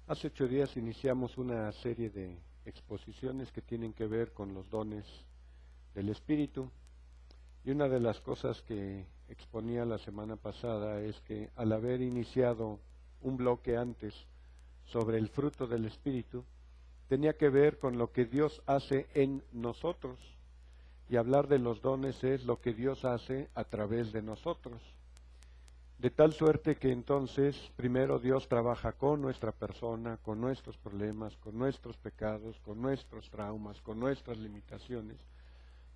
Hace 8 días iniciamos una serie de exposiciones que tienen que ver con los dones del Espíritu, y una de las cosas que exponía la semana pasada es que al haber iniciado un bloque antes sobre el fruto del Espíritu, tenía que ver con lo que Dios hace en nosotros, y hablar de los dones es lo que Dios hace a través de nosotros. De tal suerte que entonces primero Dios trabaja con nuestra persona, con nuestros problemas, con nuestros pecados, con nuestros traumas, con nuestras limitaciones,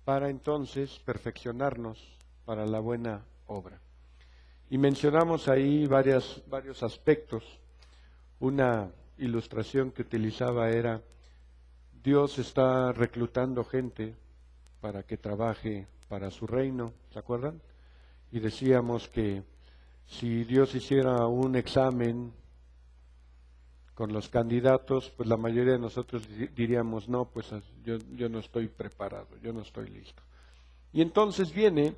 para entonces perfeccionarnos para la buena obra. Y mencionamos ahí varios aspectos. Una ilustración que utilizaba era: Dios está reclutando gente para que trabaje para su reino, ¿se acuerdan? Y decíamos que si Dios hiciera un examen con los candidatos, pues la mayoría de nosotros diríamos: no, pues yo no estoy preparado, yo no estoy listo. Y entonces viene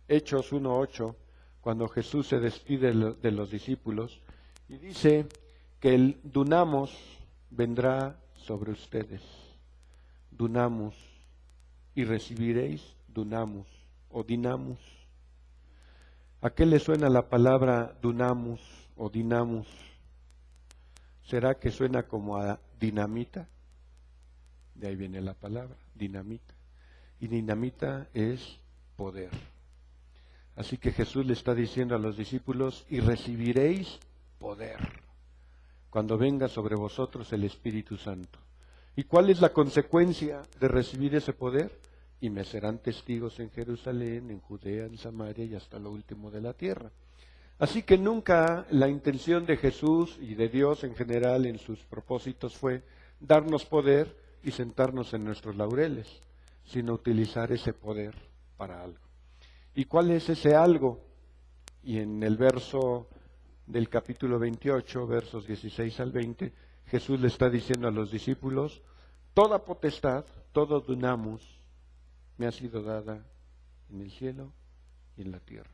Hechos 1:8, cuando Jesús se despide de los discípulos, y dice que el dunamos vendrá sobre ustedes. Dunamos, y recibiréis dunamos o dinamus. ¿A qué le suena la palabra dunamus o dinamus? ¿Será que suena como a dinamita? De ahí viene la palabra, dinamita. Y dinamita es poder. Así que Jesús le está diciendo a los discípulos: y recibiréis poder cuando venga sobre vosotros el Espíritu Santo. ¿Y cuál es la consecuencia de recibir ese poder? Y me serán testigos en Jerusalén, en Judea, en Samaria y hasta lo último de la tierra. Así que nunca la intención de Jesús y de Dios en general en sus propósitos fue darnos poder y sentarnos en nuestros laureles, sino utilizar ese poder para algo. ¿Y cuál es ese algo? Y en el verso del capítulo 28, versos 16 al 20, Jesús le está diciendo a los discípulos: toda potestad, todo dunamus, me ha sido dada en el cielo y en la tierra.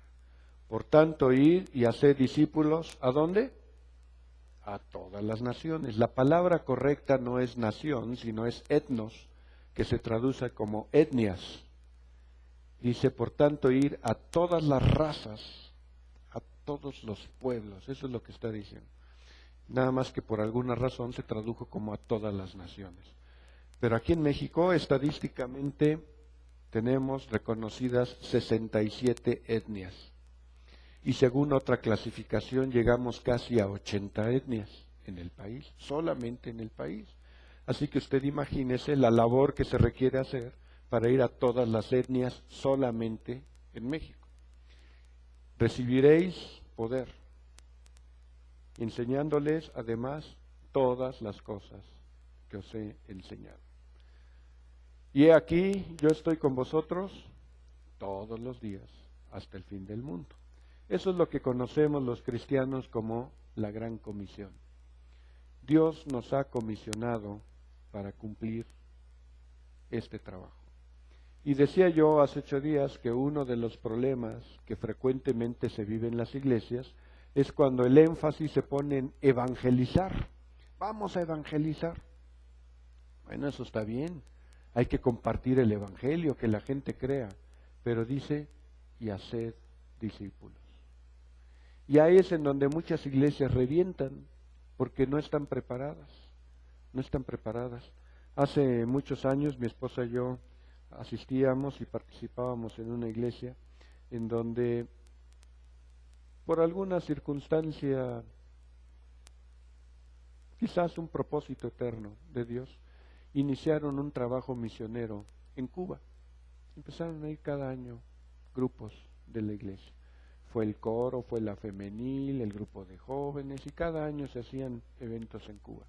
Por tanto, id y haced discípulos, ¿a dónde? A todas las naciones. La palabra correcta no es nación, sino es etnos, que se traduce como etnias. Dice, por tanto, ir a todas las razas, a todos los pueblos. Eso es lo que está diciendo. Nada más que por alguna razón se tradujo como a todas las naciones. Pero aquí en México, estadísticamente, tenemos reconocidas 67 etnias. Y según otra clasificación, llegamos casi a 80 etnias en el país, solamente en el país. Así que usted imagínese la labor que se requiere hacer para ir a todas las etnias solamente en México. Recibiréis poder, enseñándoles además todas las cosas que os he enseñado. Y he aquí, yo estoy con vosotros todos los días hasta el fin del mundo. Eso es lo que conocemos los cristianos como la Gran Comisión. Dios nos ha comisionado para cumplir este trabajo. Y decía yo hace 8 días que uno de los problemas que frecuentemente se vive en las iglesias es cuando el énfasis se pone en evangelizar. Vamos a evangelizar. Bueno, eso está bien. Hay que compartir el evangelio, que la gente crea. Pero dice, y haced discípulos. Y ahí es en donde muchas iglesias revientan, porque no están preparadas. No están preparadas. Hace muchos años mi esposa y yo asistíamos y participábamos en una iglesia en donde, por alguna circunstancia, quizás un propósito eterno de Dios, iniciaron un trabajo misionero en Cuba. Empezaron a ir cada año grupos de la iglesia. Fue el coro, fue la femenil, el grupo de jóvenes, y cada año se hacían eventos en Cuba.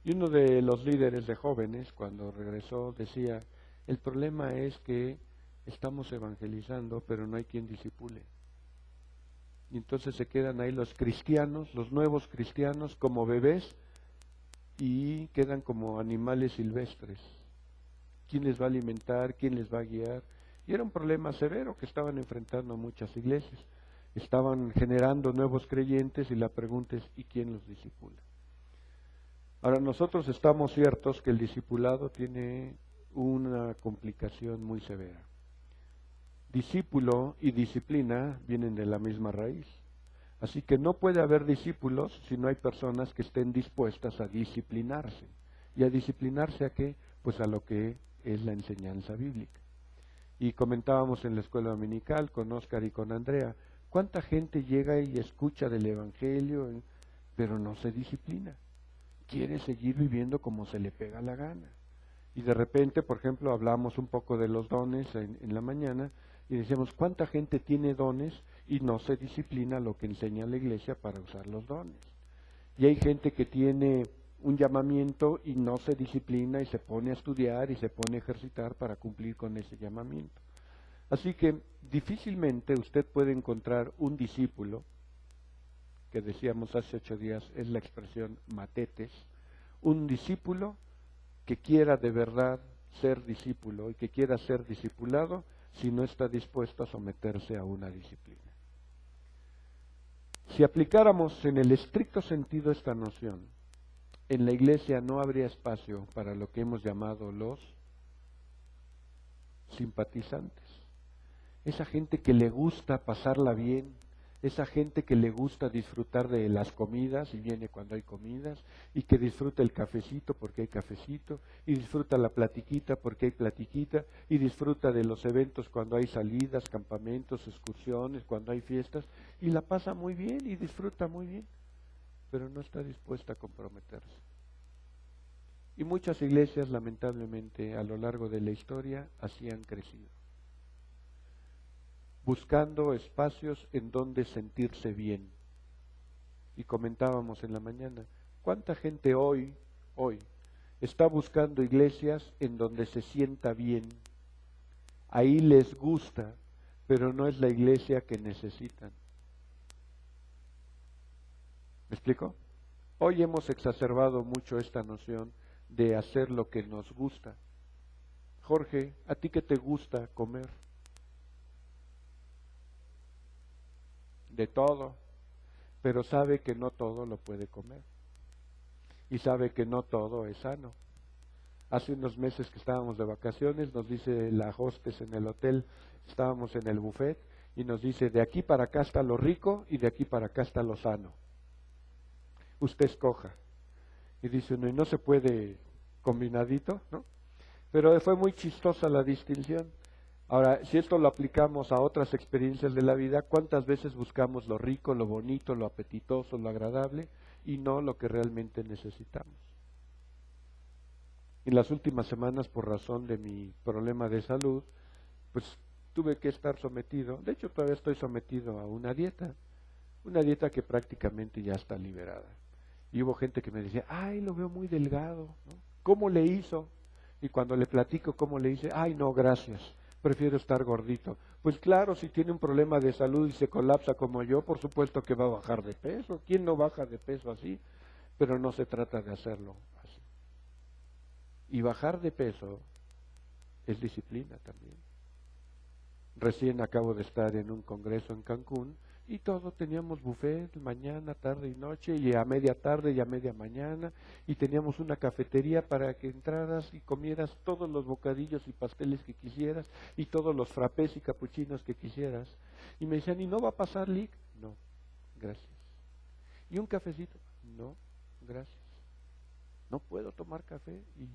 Y uno de los líderes de jóvenes, cuando regresó, decía: el problema es que estamos evangelizando, pero no hay quien discipule. Y entonces se quedan ahí los cristianos, los nuevos cristianos, como bebés, y quedan como animales silvestres. ¿Quién les va a alimentar? ¿Quién les va a guiar? Y era un problema severo que estaban enfrentando muchas iglesias. Estaban generando nuevos creyentes y la pregunta es: ¿y quién los discipula? Ahora, nosotros estamos ciertos que el discipulado tiene una complicación muy severa. Discípulo y disciplina vienen de la misma raíz. Así que no puede haber discípulos si no hay personas que estén dispuestas a disciplinarse. ¿Y a disciplinarse a qué? Pues a lo que es la enseñanza bíblica. Y comentábamos en la escuela dominical con Óscar y con Andrea, ¿cuánta gente llega y escucha del Evangelio, pero no se disciplina? Quiere seguir viviendo como se le pega la gana. Y de repente, por ejemplo, hablamos un poco de los dones en la mañana y decíamos, ¿cuánta gente tiene dones y no se disciplina lo que enseña la iglesia para usar los dones? Y hay gente que tiene un llamamiento y no se disciplina y se pone a estudiar y se pone a ejercitar para cumplir con ese llamamiento. Así que difícilmente usted puede encontrar un discípulo, que decíamos hace 8 días, es la expresión matetes, un discípulo que quiera de verdad ser discípulo y que quiera ser discipulado si no está dispuesto a someterse a una disciplina. Si aplicáramos en el estricto sentido esta noción, en la iglesia no habría espacio para lo que hemos llamado los simpatizantes. Esa gente que le gusta pasarla bien, esa gente que le gusta disfrutar de las comidas y viene cuando hay comidas, y que disfruta el cafecito porque hay cafecito, y disfruta la platiquita porque hay platiquita, y disfruta de los eventos cuando hay salidas, campamentos, excursiones, cuando hay fiestas, y la pasa muy bien y disfruta muy bien, pero no está dispuesta a comprometerse. Y muchas iglesias, lamentablemente, a lo largo de la historia, así han crecido, buscando espacios en donde sentirse bien. Y comentábamos en la mañana, ¿cuánta gente hoy está buscando iglesias en donde se sienta bien? Ahí les gusta, pero no es la iglesia que necesitan. ¿Me explico? Hoy hemos exacerbado mucho esta noción de hacer lo que nos gusta. Jorge, ¿a ti qué te gusta comer? De todo, pero sabe que no todo lo puede comer y sabe que no todo es sano. Hace unos meses que estábamos de vacaciones, nos dice la hostess en el hotel, estábamos en el buffet y nos dice, de aquí para acá está lo rico y de aquí para acá está lo sano. Usted escoja. Y dice uno, y no se puede combinadito, ¿no? Pero fue muy chistosa la distinción. Ahora, si esto lo aplicamos a otras experiencias de la vida, ¿cuántas veces buscamos lo rico, lo bonito, lo apetitoso, lo agradable y no lo que realmente necesitamos? En las últimas semanas, por razón de mi problema de salud, pues tuve que estar sometido, de hecho todavía estoy sometido a una dieta que prácticamente ya está liberada. Y hubo gente que me decía, ay, lo veo muy delgado, ¿no? ¿Cómo le hizo? Y cuando le platico cómo le hice, ay, no, gracias. Prefiero estar gordito. Pues claro, si tiene un problema de salud y se colapsa como yo, por supuesto que va a bajar de peso. ¿Quién no baja de peso así? Pero no se trata de hacerlo así. Y bajar de peso es disciplina también. Recién acabo de estar en un congreso en Cancún y todo teníamos buffet mañana, tarde y noche, y a media tarde y a media mañana, y teníamos una cafetería para que entraras y comieras todos los bocadillos y pasteles que quisieras, y todos los frappés y capuchinos que quisieras. Y me decían, ¿y no va a pasar Lick? No, gracias. ¿Y un cafecito? No, gracias. No puedo tomar café. Y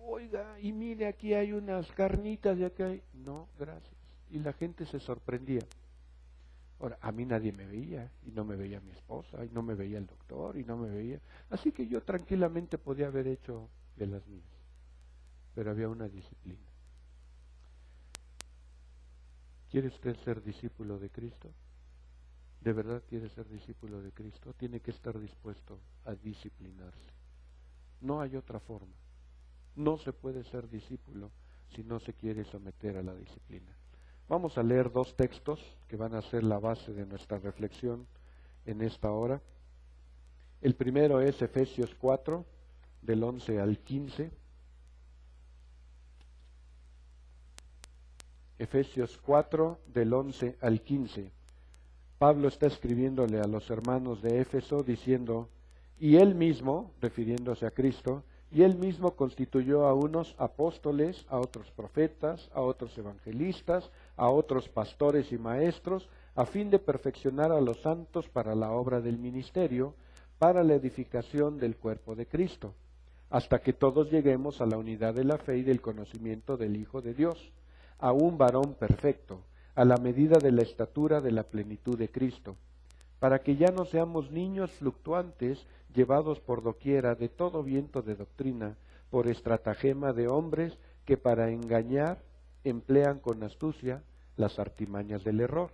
oiga, y mire, aquí hay unas carnitas y aquí hay... No, gracias. Y la gente se sorprendía. Ahora, a mí nadie me veía, y no me veía mi esposa, y no me veía el doctor, y no me veía... Así que yo tranquilamente podía haber hecho de las mías, pero había una disciplina. ¿Quiere usted ser discípulo de Cristo? ¿De verdad quiere ser discípulo de Cristo? Tiene que estar dispuesto a disciplinarse. No hay otra forma. No se puede ser discípulo si no se quiere someter a la disciplina. Vamos a leer 2 textos que van a ser la base de nuestra reflexión en esta hora. El primero es Efesios 4, del 11 al 15. Efesios 4, del 11 al 15. Pablo está escribiéndole a los hermanos de Éfeso diciendo, Y él mismo, refiriéndose a Cristo, y él mismo constituyó a unos apóstoles, a otros profetas, a otros evangelistas, a otros pastores y maestros, a fin de perfeccionar a los santos para la obra del ministerio, para la edificación del cuerpo de Cristo, hasta que todos lleguemos a la unidad de la fe y del conocimiento del Hijo de Dios, a un varón perfecto, a la medida de la estatura de la plenitud de Cristo, para que ya no seamos niños fluctuantes, llevados por doquiera de todo viento de doctrina, por estratagema de hombres que para engañar emplean con astucia las artimañas del error,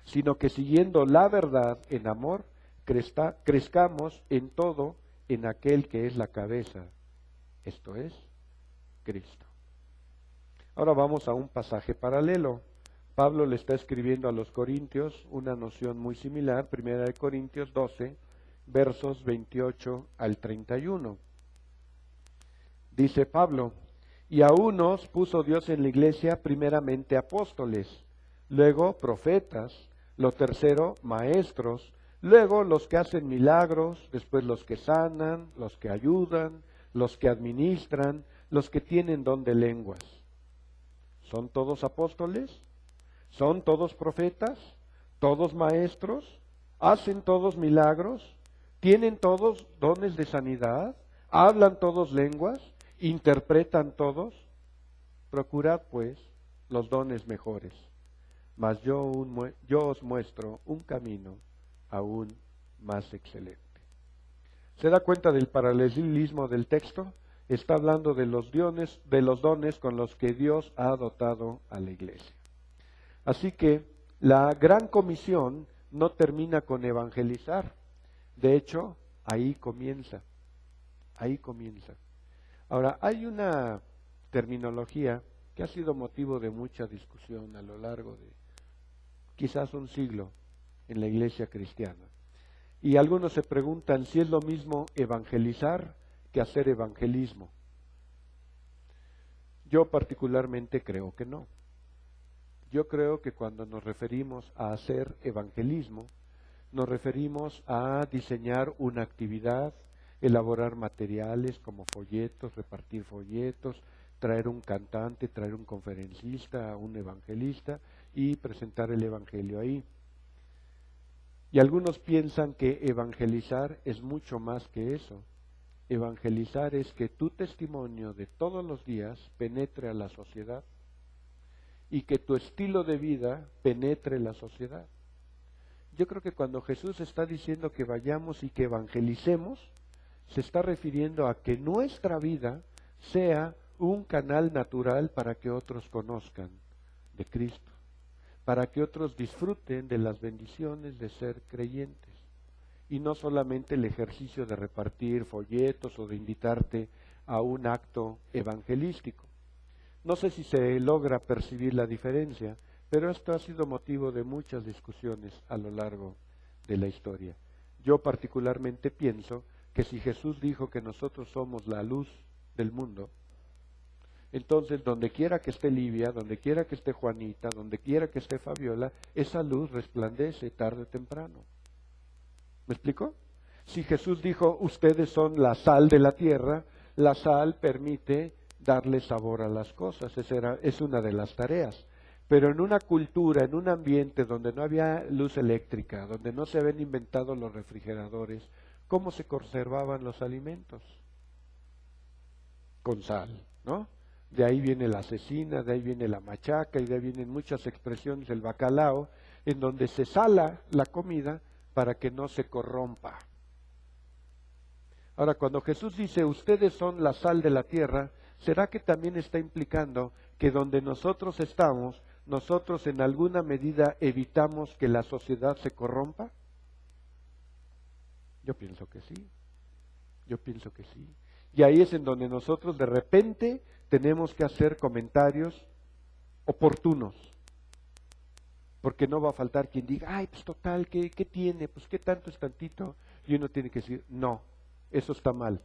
sino que siguiendo la verdad en amor, crezcamos en todo en aquel que es la cabeza, esto es, Cristo. Ahora vamos a un pasaje paralelo. Pablo le está escribiendo a los Corintios una noción muy similar, 1 Corintios 12, versos 28 al 31. Dice Pablo, y a unos puso Dios en la iglesia primeramente apóstoles, luego profetas, lo tercero maestros, luego los que hacen milagros, después los que sanan, los que ayudan, los que administran, los que tienen don de lenguas. ¿Son todos apóstoles? ¿Son todos profetas? ¿Todos maestros? ¿Hacen todos milagros? ¿Tienen todos dones de sanidad? ¿Hablan todos lenguas? ¿Interpretan todos? Procurad, pues, los dones mejores. Mas yo os muestro un camino aún más excelente. ¿Se da cuenta del paralelismo del texto? Está hablando de los dones con los que Dios ha dotado a la iglesia. Así que la gran comisión no termina con evangelizar. De hecho, ahí comienza. Ahí comienza. Ahora, hay una terminología que ha sido motivo de mucha discusión a lo largo de quizás un siglo en la iglesia cristiana. Y algunos se preguntan si es lo mismo evangelizar que hacer evangelismo. Yo particularmente creo que no. Yo creo que cuando nos referimos a hacer evangelismo, nos referimos a diseñar una actividad, elaborar materiales como folletos, repartir folletos, traer un cantante, traer un conferencista, un evangelista y presentar el evangelio ahí. Y algunos piensan que evangelizar es mucho más que eso. Evangelizar es que tu testimonio de todos los días penetre a la sociedad y que tu estilo de vida penetre la sociedad. Yo creo que cuando Jesús está diciendo que vayamos y que evangelicemos, se está refiriendo a que nuestra vida sea un canal natural para que otros conozcan de Cristo, para que otros disfruten de las bendiciones de ser creyentes, y no solamente el ejercicio de repartir folletos o de invitarte a un acto evangelístico. No sé si se logra percibir la diferencia, pero esto ha sido motivo de muchas discusiones a lo largo de la historia. Yo particularmente pienso que si Jesús dijo que nosotros somos la luz del mundo, entonces donde quiera que esté Livia, donde quiera que esté Juanita, donde quiera que esté Fabiola, esa luz resplandece tarde o temprano. ¿Me explico? Si Jesús dijo, ustedes son la sal de la tierra, la sal permite darle sabor a las cosas, es una de las tareas. Pero en una cultura, en un ambiente donde no había luz eléctrica, donde no se habían inventado los refrigeradores, ¿cómo se conservaban los alimentos? Con sal, ¿no? De ahí viene la cecina, de ahí viene la machaca y de ahí vienen muchas expresiones del bacalao, en donde se sala la comida para que no se corrompa. Ahora, cuando Jesús dice, ustedes son la sal de la tierra, ¿será que también está implicando que donde nosotros estamos, nosotros en alguna medida evitamos que la sociedad se corrompa? Yo pienso que sí. Yo pienso que sí. Y ahí es en donde nosotros de repente tenemos que hacer comentarios oportunos. Porque no va a faltar quien diga, ay, pues total, ¿qué tiene? Pues qué tanto es tantito. Y uno tiene que decir, no, eso está mal.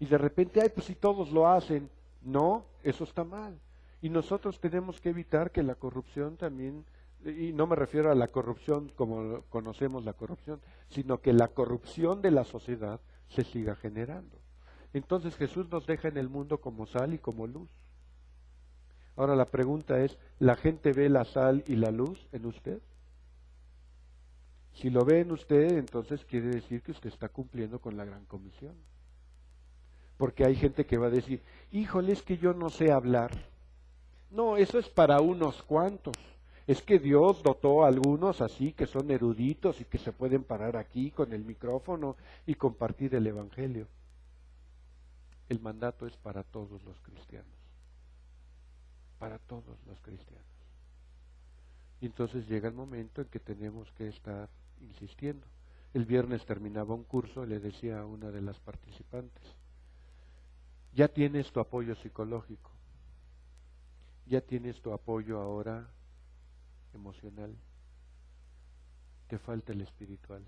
Y de repente, ay, pues si todos lo hacen. No, eso está mal. Y nosotros tenemos que evitar que la corrupción también y no me refiero a la corrupción como conocemos la corrupción, sino que la corrupción de la sociedad se siga generando. Entonces Jesús nos deja en el mundo como sal y como luz. Ahora la pregunta es, ¿la gente ve la sal y la luz en usted? Si lo ve en usted, entonces quiere decir que usted está cumpliendo con la gran comisión. Porque hay gente que va a decir, híjole, es que yo no sé hablar. No, eso es para unos cuantos. Es que Dios dotó a algunos así que son eruditos y que se pueden parar aquí con el micrófono y compartir el Evangelio. El mandato es para todos los cristianos. Para todos los cristianos. Y entonces llega el momento en que tenemos que estar insistiendo. El viernes terminaba un curso y le decía a una de las participantes, ya tienes tu apoyo psicológico, ya tienes tu apoyo ahora emocional, te falta el espiritual.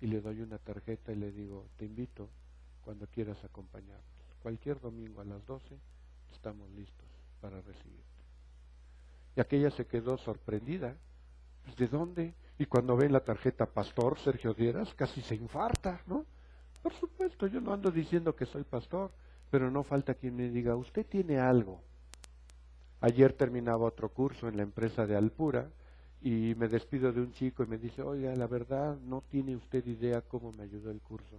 Y le doy una tarjeta y le digo, te invito cuando quieras acompañarnos. Cualquier domingo a las 12 estamos listos para recibirte. Y aquella se quedó sorprendida. ¿De dónde? Y cuando ve en la tarjeta Pastor Sergio Dieras, casi se infarta, ¿no? Por supuesto, yo no ando diciendo que soy pastor, pero no falta quien me diga, usted tiene algo. Ayer terminaba otro curso en la empresa de Alpura y me despido de un chico y me dice, oiga, la verdad no tiene usted idea cómo me ayudó el curso.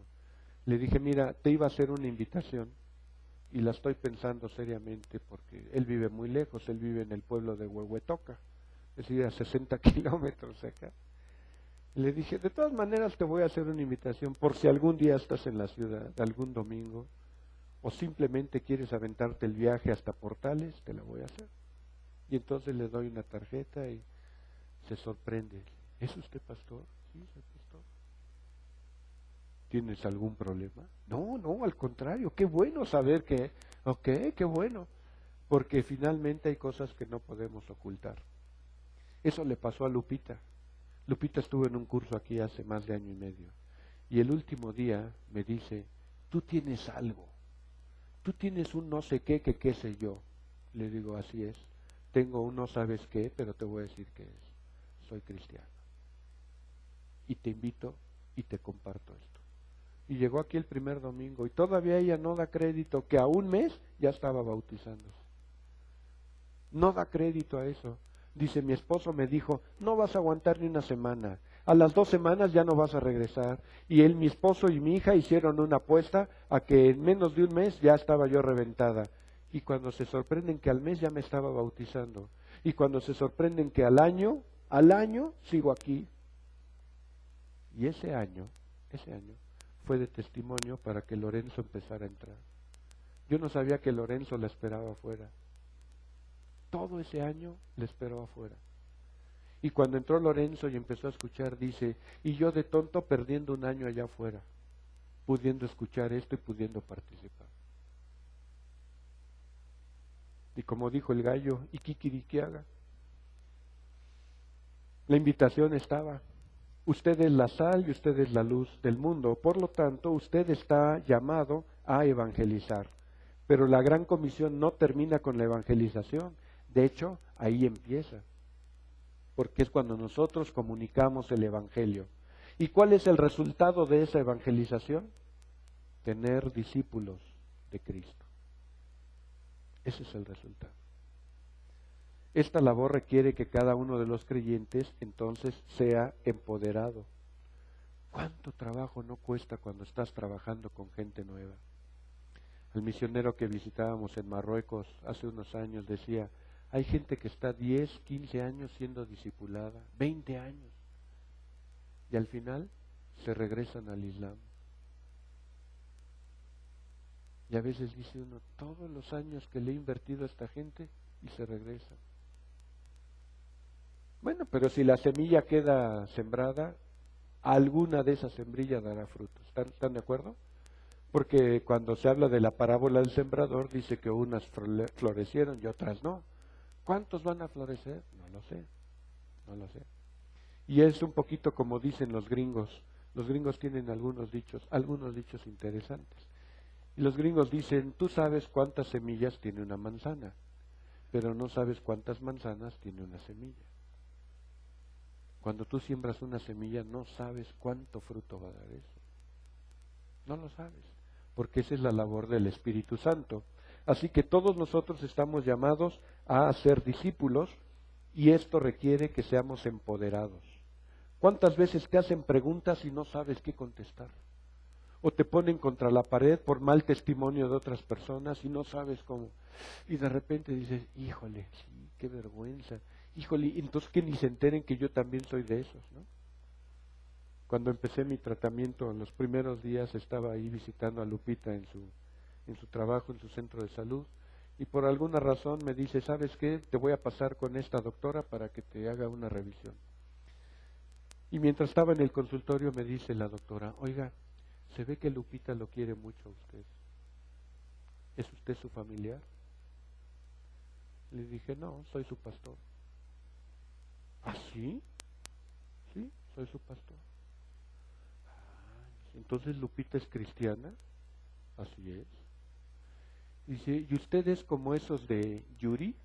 Le dije, mira, te iba a hacer una invitación y la estoy pensando seriamente porque él vive muy lejos, él vive en el pueblo de Huehuetoca, es decir, a 60 kilómetros acá. Le dije, de todas maneras te voy a hacer una invitación por si algún día estás en la ciudad, algún domingo, o simplemente quieres aventarte el viaje hasta Portales, te la voy a hacer. Y entonces le doy una tarjeta y se sorprende. ¿Es usted pastor? Sí, soy pastor. ¿Tienes algún problema? No, no, al contrario, qué bueno saber que, ok, qué bueno, porque finalmente hay cosas que no podemos ocultar. Eso le pasó a Lupita. Lupita estuvo en un curso aquí hace más de año y medio, y el último día me dice, tú tienes algo, tú tienes un no sé qué, que qué sé yo. Le digo, así es, tengo un no sabes qué, pero te voy a decir qué es, soy cristiano. Y te invito y te comparto esto. Y llegó aquí el primer domingo y todavía ella no da crédito que a un mes ya estaba bautizándose. No da crédito a eso. Dice, mi esposo me dijo, no vas a aguantar ni una semana. A las 2 semanas ya no vas a regresar. Y él, mi esposo y mi hija hicieron una apuesta a que en menos de un mes ya estaba yo reventada. Y cuando se sorprenden que al mes ya me estaba bautizando. Y cuando se sorprenden que al año sigo aquí. Y ese año fue de testimonio para que Lorenzo empezara a entrar. Yo no sabía que Lorenzo la esperaba afuera. Todo ese año le esperó afuera. Y cuando entró Lorenzo y empezó a escuchar, dice, y yo de tonto perdiendo un año allá afuera, pudiendo escuchar esto y pudiendo participar. Y como dijo el gallo, y kikirikiaga. La invitación estaba. Usted es la sal y usted es la luz del mundo. Por lo tanto, usted está llamado a evangelizar. Pero la gran comisión no termina con la evangelización. De hecho, ahí empieza. Porque es cuando nosotros comunicamos el Evangelio. ¿Y cuál es el resultado de esa evangelización? Tener discípulos de Cristo. Ese es el resultado. Esta labor requiere que cada uno de los creyentes entonces sea empoderado. ¿Cuánto trabajo no cuesta cuando estás trabajando con gente nueva? El misionero que visitábamos en Marruecos hace unos años decía, hay gente que está 10, 15 años siendo discipulada, 20 años, y al final se regresan al Islam. Y a veces dice uno, todos los años que le he invertido a esta gente y se regresan. Bueno, pero si la semilla queda sembrada, alguna de esas semillas dará frutos. ¿Están de acuerdo? Porque cuando se habla de la parábola del sembrador, dice que unas florecieron y otras no. ¿Cuántos van a florecer? No lo sé, no lo sé. Y es un poquito como dicen los gringos. Los gringos tienen algunos dichos interesantes. Y los gringos dicen, tú sabes cuántas semillas tiene una manzana, pero no sabes cuántas manzanas tiene una semilla. Cuando tú siembras una semilla, no sabes cuánto fruto va a dar eso. No lo sabes, porque esa es la labor del Espíritu Santo. Así que todos nosotros estamos llamados a ser discípulos y esto requiere que seamos empoderados. ¿Cuántas veces te hacen preguntas y no sabes qué contestar? O te ponen contra la pared por mal testimonio de otras personas y no sabes cómo. Y de repente dices, híjole, sí, qué vergüenza. Híjole, entonces que ni se enteren que yo también soy de esos, ¿no? Cuando empecé mi tratamiento, en los primeros días estaba ahí visitando a Lupita en su trabajo, en su centro de salud, y por alguna razón me dice, ¿sabes qué? Te voy a pasar con esta doctora para que te haga una revisión. Y mientras estaba en el consultorio me dice la doctora, oiga, se ve que Lupita lo quiere mucho a usted. ¿Es usted su familiar? Le dije, no, soy su pastor. ¿Ah, sí? Sí, soy su pastor. Entonces Lupita es cristiana. Así es. Dice, ¿y usted es como esos de Yuri?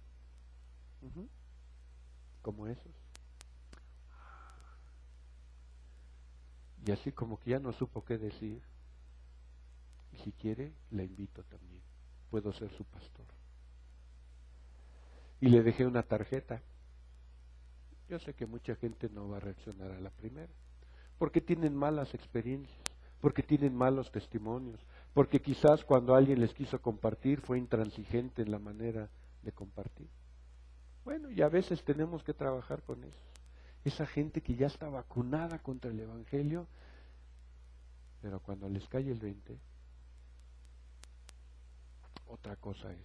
Como esos. Y así como que ya no supo qué decir. Y si quiere, la invito también. Puedo ser su pastor. Y le dejé una tarjeta. Yo sé que mucha gente no va a reaccionar a la primera, porque tienen malas experiencias, porque tienen malos testimonios, porque quizás cuando alguien les quiso compartir fue intransigente en la manera de compartir. Bueno, y a veces tenemos que trabajar con eso. Esa gente que ya está vacunada contra el Evangelio, pero cuando les cae el 20, otra cosa es.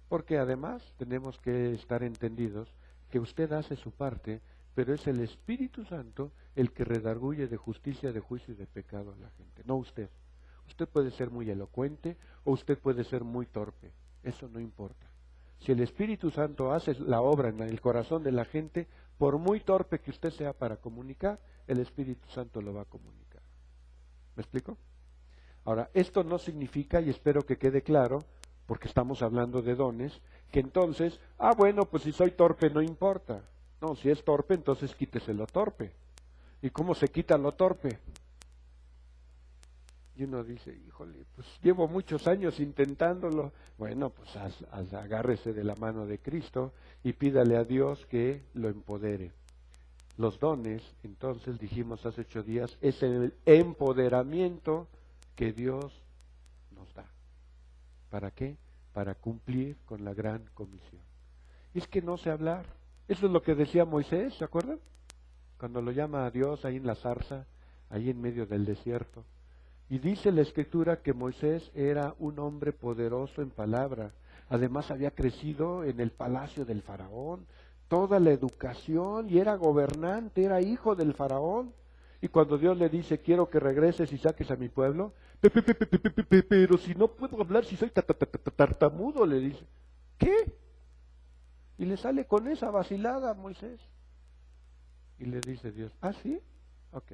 Porque además tenemos que estar entendidos que usted hace su parte, pero es el Espíritu Santo el que redarguye de justicia, de juicio y de pecado a la gente, no usted. Usted puede ser muy elocuente o usted puede ser muy torpe, eso no importa. Si el Espíritu Santo hace la obra en el corazón de la gente, por muy torpe que usted sea para comunicar, el Espíritu Santo lo va a comunicar. ¿Me explico? Ahora, esto no significa, y espero que quede claro, porque estamos hablando de dones, que entonces, bueno, pues si soy torpe no importa. No, si es torpe, entonces quítese lo torpe. ¿Y cómo se quita lo torpe? Y uno dice, híjole, pues llevo muchos años intentándolo. Bueno, pues agárrese de la mano de Cristo y pídale a Dios que lo empodere. Los dones, entonces dijimos hace 8 días, es el empoderamiento que Dios nos da. ¿Para qué? Para cumplir con la gran comisión. Y es que no sé hablar. Eso es lo que decía Moisés, ¿se acuerdan? Cuando lo llama a Dios ahí en la zarza, ahí en medio del desierto. Y dice la Escritura que Moisés era un hombre poderoso en palabra. Además había crecido en el palacio del faraón, toda la educación, y era gobernante, era hijo del faraón. Y cuando Dios le dice, quiero que regreses y saques a mi pueblo, pero si no puedo hablar, si soy tartamudo, le dice. ¿Qué? Y le sale con esa vacilada a Moisés. Y le dice Dios, ¿ah, sí? Ok.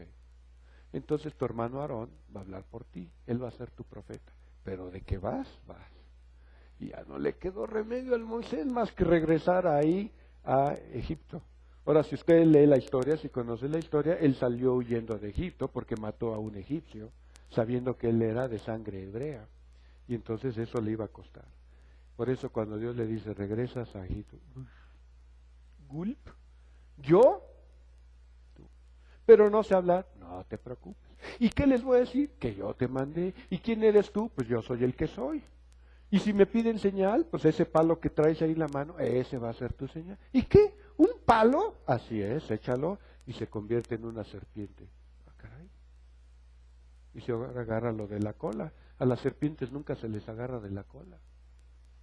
Entonces tu hermano Aarón va a hablar por ti, él va a ser tu profeta. Pero ¿de qué vas? Vas. Y ya no le quedó remedio al Moisés más que regresar ahí a Egipto. Ahora, si usted lee la historia, si conoce la historia, él salió huyendo de Egipto porque mató a un egipcio, sabiendo que él era de sangre hebrea. Y entonces eso le iba a costar. Por eso cuando Dios le dice, regresas a Egipto, ¿gulp? ¿Yo? Tú. Pero no sé hablar, no te preocupes. ¿Y qué les voy a decir? Que yo te mandé. ¿Y quién eres tú? Pues yo soy el que soy. Y si me piden señal, pues ese palo que traes ahí en la mano, ese va a ser tu señal. ¿Y qué? ¿Un palo? Así es, échalo y se convierte en una serpiente. Ah, caray. Y se agarra lo de la cola. A las serpientes nunca se les agarra de la cola.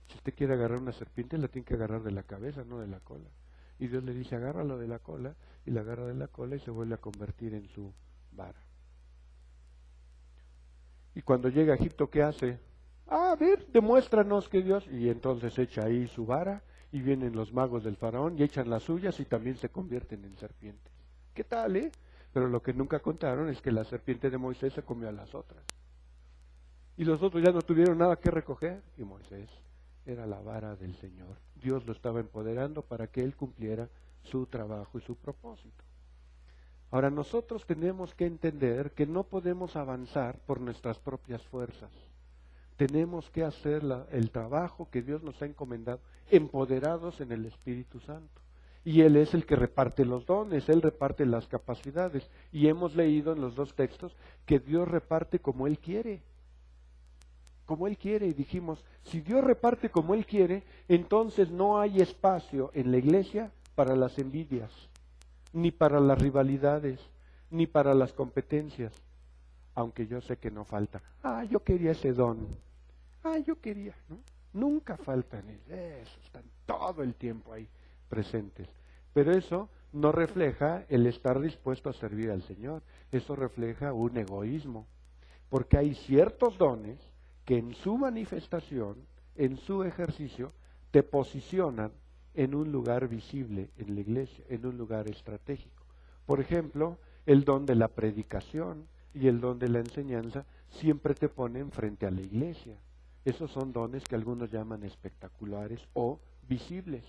Si usted quiere agarrar una serpiente, la tiene que agarrar de la cabeza, no de la cola. Y Dios le dice, agárralo de la cola, y la agarra de la cola y se vuelve a convertir en su vara. Y cuando llega a Egipto, ¿qué hace? A ver, demuéstranos que Dios... Y entonces echa ahí su vara, y vienen los magos del faraón, y echan las suyas, y también se convierten en serpientes. ¿Qué tal, eh? Pero lo que nunca contaron es que la serpiente de Moisés se comió a las otras. Y los otros ya no tuvieron nada que recoger, y Moisés era la vara del Señor. Dios lo estaba empoderando para que Él cumpliera su trabajo y su propósito. Ahora nosotros tenemos que entender que no podemos avanzar por nuestras propias fuerzas. Tenemos que hacer el trabajo que Dios nos ha encomendado, empoderados en el Espíritu Santo. Y Él es el que reparte los dones, Él reparte las capacidades. Y hemos leído en los dos textos que Dios reparte como Él quiere. Como Él quiere, y dijimos, si Dios reparte como Él quiere, entonces no hay espacio en la iglesia para las envidias, ni para las rivalidades, ni para las competencias, aunque yo sé que no falta. Yo quería ese don, yo quería, ¿no? Nunca faltan, eso, están todo el tiempo ahí presentes, pero eso no refleja el estar dispuesto a servir al Señor, eso refleja un egoísmo, porque hay ciertos dones que en su manifestación, en su ejercicio, te posicionan en un lugar visible en la iglesia, en un lugar estratégico. Por ejemplo, el don de la predicación y el don de la enseñanza siempre te ponen frente a la iglesia. Esos son dones que algunos llaman espectaculares o visibles.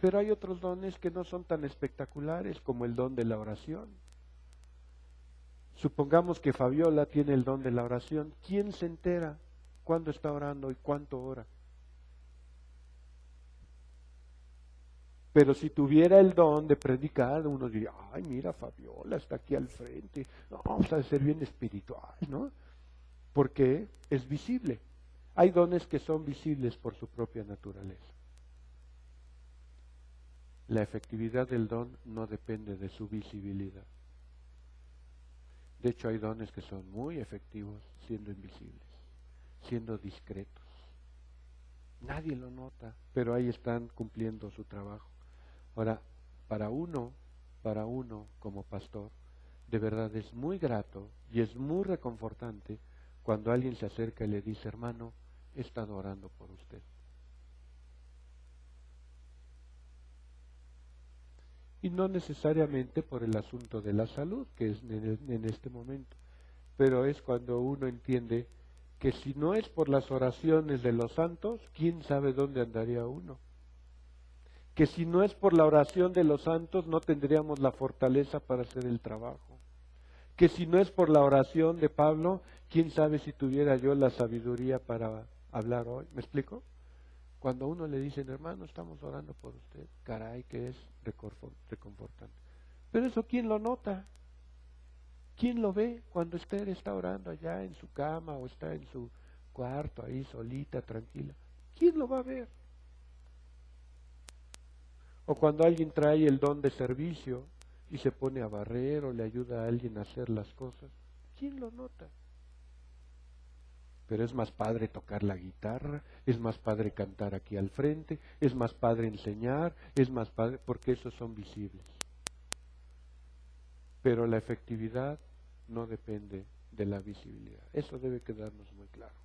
Pero hay otros dones que no son tan espectaculares, como el don de la oración. Supongamos que Fabiola tiene el don de la oración. ¿Quién se entera cuándo está orando y cuánto ora? Pero si tuviera el don de predicar, uno diría, mira, Fabiola está aquí al frente, no, vamos a ser bien espiritual, ¿no? Porque es visible. Hay dones que son visibles por su propia naturaleza. La efectividad del don no depende de su visibilidad. De hecho, hay dones que son muy efectivos siendo invisibles, siendo discretos. Nadie lo nota, pero ahí están cumpliendo su trabajo. Ahora, para uno como pastor, de verdad es muy grato y es muy reconfortante cuando alguien se acerca y le dice, hermano, he estado orando por usted. Y no necesariamente por el asunto de la salud, que es en este momento, pero es cuando uno entiende que si no es por las oraciones de los santos, ¿quién sabe dónde andaría uno? Que si no es por la oración de los santos, no tendríamos la fortaleza para hacer el trabajo. Que si no es por la oración de Pablo, quién sabe si tuviera yo la sabiduría para hablar hoy. ¿Me explico? Cuando a uno le dicen, hermano, estamos orando por usted, caray, que es reconfortante. Pero eso, ¿quién lo nota? ¿Quién lo ve cuando usted está orando allá en su cama o está en su cuarto ahí solita, tranquila? ¿Quién lo va a ver? O cuando alguien trae el don de servicio y se pone a barrer o le ayuda a alguien a hacer las cosas, ¿quién lo nota? Pero es más padre tocar la guitarra, es más padre cantar aquí al frente, es más padre enseñar, es más padre, porque esos son visibles. Pero la efectividad no depende de la visibilidad. Eso debe quedarnos muy claro.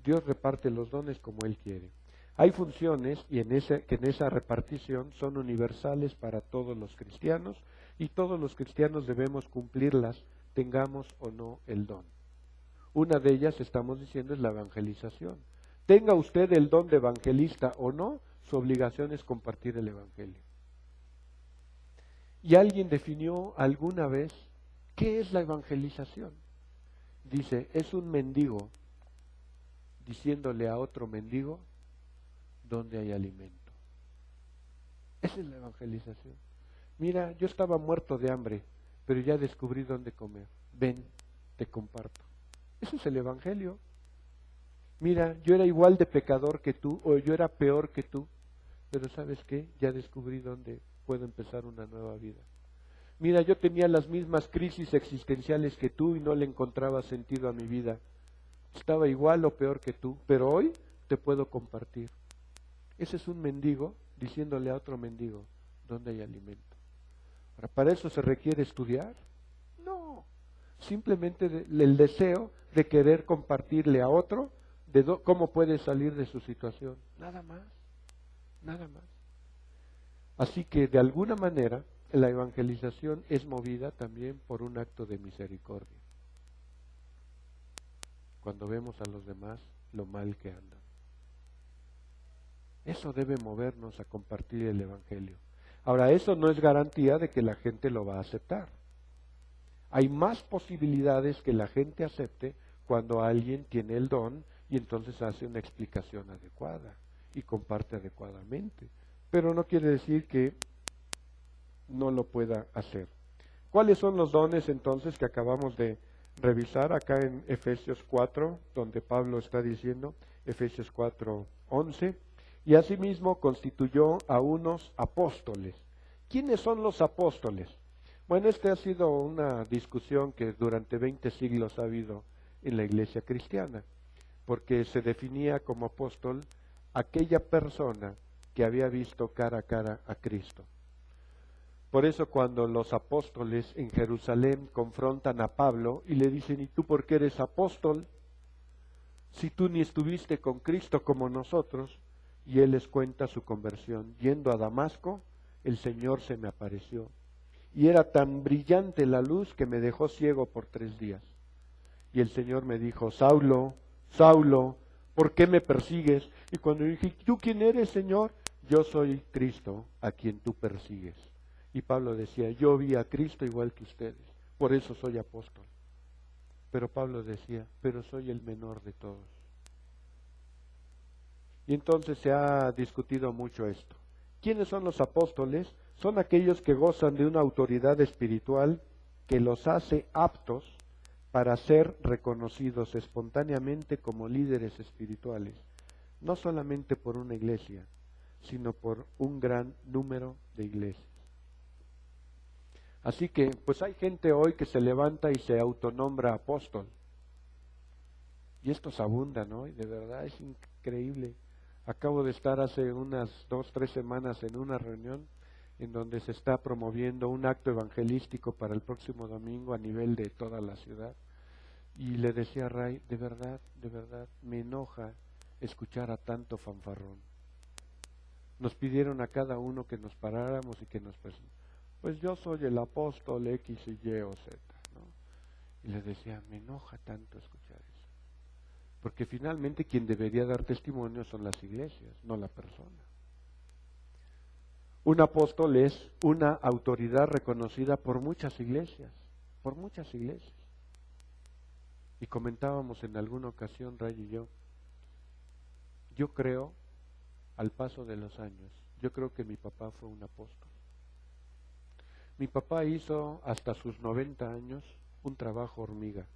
Dios reparte los dones como Él quiere. Hay funciones que en esa repartición son universales para todos los cristianos y todos los cristianos debemos cumplirlas, tengamos o no el don. Una de ellas, estamos diciendo, es la evangelización. Tenga usted el don de evangelista o no, su obligación es compartir el evangelio. ¿Y alguien definió alguna vez qué es la evangelización? Dice, es un mendigo diciéndole a otro mendigo dónde hay alimento. Esa es la evangelización. Mira, yo estaba muerto de hambre, pero ya descubrí dónde comer. Ven, te comparto. Ese es el evangelio. Mira, yo era igual de pecador que tú, o yo era peor que tú, pero ¿sabes qué? Ya descubrí dónde puedo empezar una nueva vida. Mira, yo tenía las mismas crisis existenciales que tú y no le encontraba sentido a mi vida. Estaba igual o peor que tú, pero hoy te puedo compartir. Ese es un mendigo diciéndole a otro mendigo dónde hay alimento. Ahora, ¿para eso se requiere estudiar? No. Simplemente el deseo de querer compartirle a otro de cómo puede salir de su situación. Nada más. Nada más. Así que de alguna manera la evangelización es movida también por un acto de misericordia. Cuando vemos a los demás lo mal que andan. Eso debe movernos a compartir el Evangelio. Ahora, eso no es garantía de que la gente lo va a aceptar. Hay más posibilidades que la gente acepte cuando alguien tiene el don y entonces hace una explicación adecuada y comparte adecuadamente. Pero no quiere decir que no lo pueda hacer. ¿Cuáles son los dones entonces que acabamos de revisar acá en Efesios 4, donde Pablo está diciendo, Efesios 4:11, y asimismo constituyó a unos apóstoles? ¿Quiénes son los apóstoles? Bueno, esta ha sido una discusión que durante 20 siglos ha habido en la iglesia cristiana, porque se definía como apóstol aquella persona que había visto cara a cara a Cristo. Por eso cuando los apóstoles en Jerusalén confrontan a Pablo y le dicen, ¿y tú por qué eres apóstol? Si tú ni estuviste con Cristo como nosotros. Y él les cuenta su conversión. Yendo a Damasco, el Señor se me apareció. Y era tan brillante la luz que me dejó ciego por 3 días. Y el Señor me dijo, Saulo, Saulo, ¿por qué me persigues? Y cuando dije, ¿tú quién eres, Señor? Yo soy Cristo, a quien tú persigues. Y Pablo decía, yo vi a Cristo igual que ustedes, por eso soy apóstol. Pero Pablo decía, pero soy el menor de todos. Y entonces se ha discutido mucho esto. ¿Quiénes son los apóstoles? Son aquellos que gozan de una autoridad espiritual que los hace aptos para ser reconocidos espontáneamente como líderes espirituales, no solamente por una iglesia, sino por un gran número de iglesias. Así que, pues hay gente hoy que se levanta y se autonombra apóstol. Y estos abundan, ¿no? Y de verdad es increíble. Acabo de estar hace unas 2-3 semanas en una reunión en donde se está promoviendo un acto evangelístico para el próximo domingo a nivel de toda la ciudad. Y le decía a Ray, de verdad, me enoja escuchar a tanto fanfarrón. Nos pidieron a cada uno que nos paráramos y que nos presentáramos. Pues yo soy el apóstol X y Y o Z, ¿no? Y les decía, me enoja tanto escuchar eso. Porque finalmente quien debería dar testimonio son las iglesias, no la persona. Un apóstol es una autoridad reconocida por muchas iglesias, por muchas iglesias. Y comentábamos en alguna ocasión, Ray y yo creo, al paso de los años, yo creo que mi papá fue un apóstol. Mi papá hizo hasta sus 90 años un trabajo hormiga.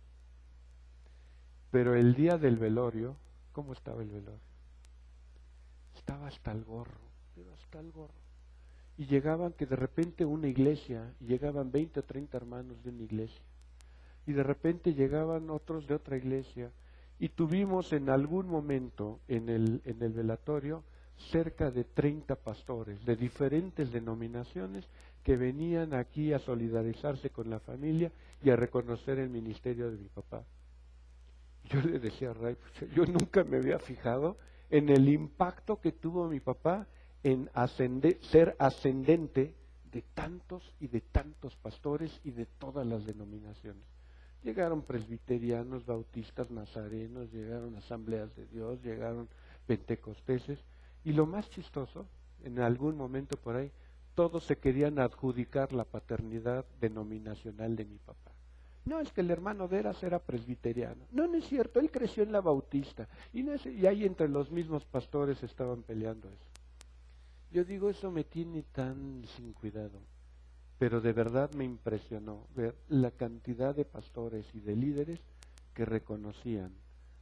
Pero el día del velorio, ¿cómo estaba el velorio? Estaba hasta el gorro, pero hasta el gorro. Y llegaban que de repente una iglesia, y llegaban 20 o 30 hermanos de una iglesia. Y de repente llegaban otros de otra iglesia. Y tuvimos en algún momento en el velatorio cerca de 30 pastores de diferentes denominaciones que venían aquí a solidarizarse con la familia y a reconocer el ministerio de mi papá. Yo le decía a Ray, yo nunca me había fijado en el impacto que tuvo mi papá en ser ascendente de tantos y de tantos pastores y de todas las denominaciones. Llegaron presbiterianos, bautistas, nazarenos, llegaron asambleas de Dios, llegaron pentecosteses, y lo más chistoso, en algún momento por ahí, todos se querían adjudicar la paternidad denominacional de mi papá. No, es que el hermano Deras era presbiteriano. No, no es cierto, él creció en la bautista. Y ahí entre los mismos pastores estaban peleando eso. Yo digo, eso me tiene tan sin cuidado. Pero de verdad me impresionó ver la cantidad de pastores y de líderes que reconocían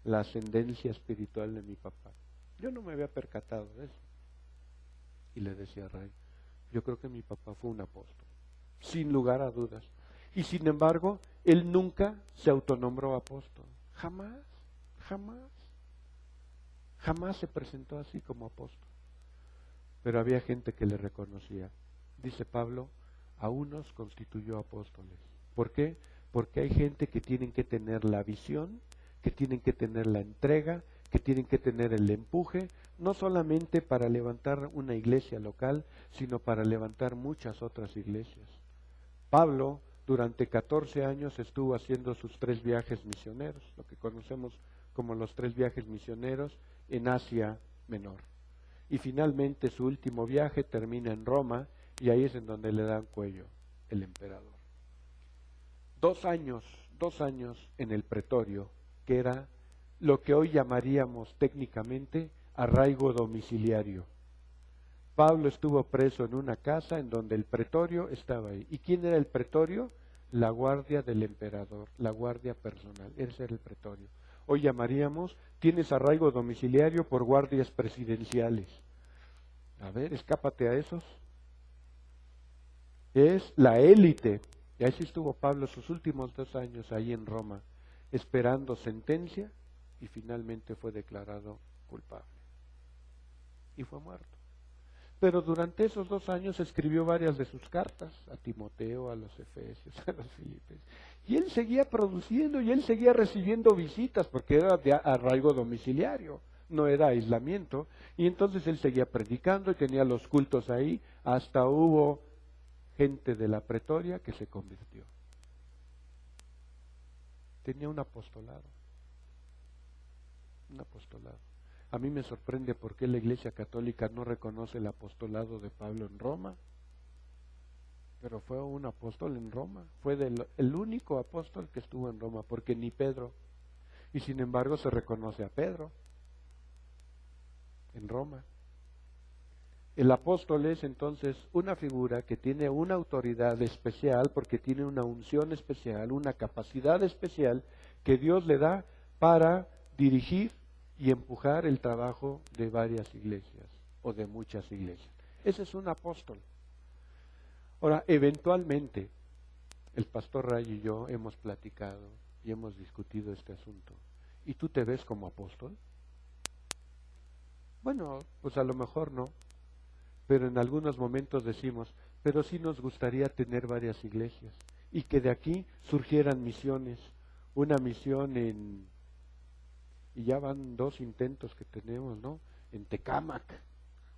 la ascendencia espiritual de mi papá. Yo no me había percatado de eso. Y le decía a Ray, yo creo que mi papá fue un apóstol, sin lugar a dudas. Y sin embargo, él nunca se autonombró apóstol. Jamás, jamás. Jamás se presentó así como apóstol. Pero había gente que le reconocía. Dice Pablo, a unos constituyó apóstoles. ¿Por qué? Porque hay gente que tienen que tener la visión, que tienen que tener la entrega, que tienen que tener el empuje, no solamente para levantar una iglesia local, sino para levantar muchas otras iglesias. Pablo durante 14 años estuvo haciendo sus 3 viajes misioneros, lo que conocemos como los 3 viajes misioneros en Asia Menor. y finalmente su último viaje termina en Roma, y ahí es en donde le dan cuello el emperador. 2 años en el pretorio, que era lo que hoy llamaríamos técnicamente arraigo domiciliario. Pablo estuvo preso en una casa en donde el pretorio estaba ahí. ¿Y quién era el pretorio? La guardia del emperador, la guardia personal. Ese era el pretorio. Hoy llamaríamos, tienes arraigo domiciliario por guardias presidenciales. A ver, escápate a esos. Es la élite. Y así estuvo Pablo sus últimos 2 años ahí en Roma, esperando sentencia, y finalmente fue declarado culpable. Y fue muerto. Pero durante esos 2 años escribió varias de sus cartas, a Timoteo, a los Efesios, a los Filipenses. Y él seguía produciendo, y él seguía recibiendo visitas, porque era de arraigo domiciliario, no era aislamiento. Y entonces él seguía predicando y tenía los cultos ahí, hasta hubo gente de la pretoria que se convirtió. Tenía un apostolado. Un apostolado. A mí me sorprende por qué la Iglesia Católica no reconoce el apostolado de Pablo en Roma. Pero fue un apóstol en Roma. Fue el único apóstol que estuvo en Roma, porque ni Pedro. Y sin embargo se reconoce a Pedro en Roma. El apóstol es entonces una figura que tiene una autoridad especial, porque tiene una unción especial, una capacidad especial que Dios le da para dirigir y empujar el trabajo de varias iglesias o de muchas iglesias. Ese es un apóstol. Ahora, eventualmente, el pastor Ray y yo hemos platicado y hemos discutido este asunto. ¿Y tú te ves como apóstol? Bueno, pues a lo mejor no. Pero en algunos momentos decimos, pero sí nos gustaría tener varias iglesias y que de aquí surgieran misiones. Una misión y ya van 2 intentos que tenemos, ¿no? En Tecámac,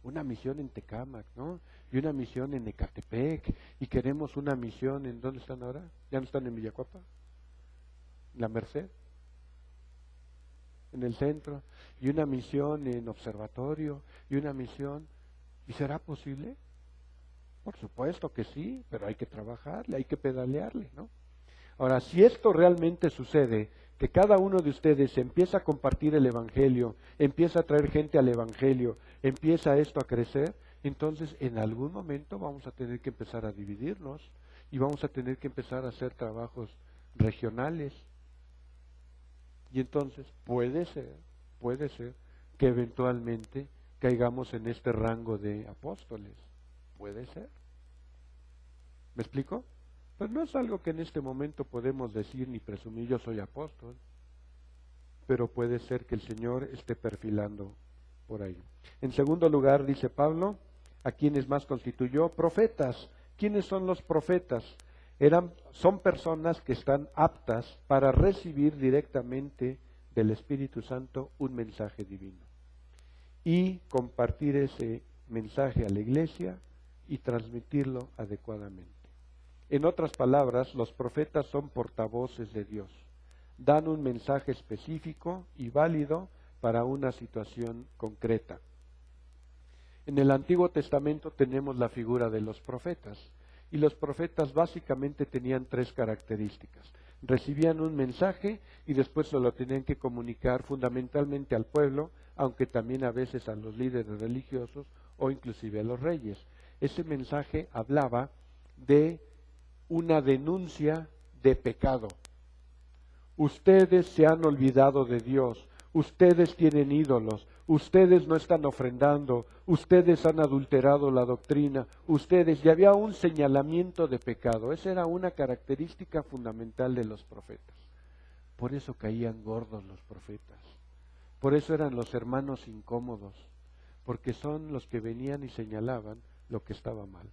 una misión en Tecámac, ¿no? Y una misión en Ecatepec, y queremos una misión en, ¿dónde están ahora? ¿Ya no están en Villacuapa? La Merced, en el centro, y una misión en Observatorio, y una misión. ¿Y será posible? Por supuesto que sí, pero hay que trabajarle, hay que pedalearle, ¿no? Ahora, si esto realmente sucede, que cada uno de ustedes empieza a compartir el Evangelio, empieza a traer gente al Evangelio, empieza esto a crecer, entonces en algún momento vamos a tener que empezar a dividirnos y vamos a tener que empezar a hacer trabajos regionales. Y entonces puede ser que eventualmente caigamos en este rango de apóstoles. Puede ser. ¿Me explico? Pues no es algo que en este momento podemos decir ni presumir, yo soy apóstol, pero puede ser que el Señor esté perfilando por ahí. En segundo lugar, dice Pablo, ¿a quiénes más constituyó? Profetas. ¿Quiénes son los profetas? Son personas que están aptas para recibir directamente del Espíritu Santo un mensaje divino y compartir ese mensaje a la iglesia y transmitirlo adecuadamente. En otras palabras, los profetas son portavoces de Dios. Dan un mensaje específico y válido para una situación concreta. En el Antiguo Testamento tenemos la figura de los profetas, y los profetas básicamente tenían 3 características. Recibían un mensaje y después se lo tenían que comunicar fundamentalmente al pueblo, aunque también a veces a los líderes religiosos o inclusive a los reyes. Ese mensaje hablaba de una denuncia de pecado. Ustedes se han olvidado de Dios, ustedes tienen ídolos, ustedes no están ofrendando, ustedes han adulterado la doctrina, y había un señalamiento de pecado. Esa era una característica fundamental de los profetas. Por eso caían gordos los profetas, por eso eran los hermanos incómodos, porque son los que venían y señalaban lo que estaba mal.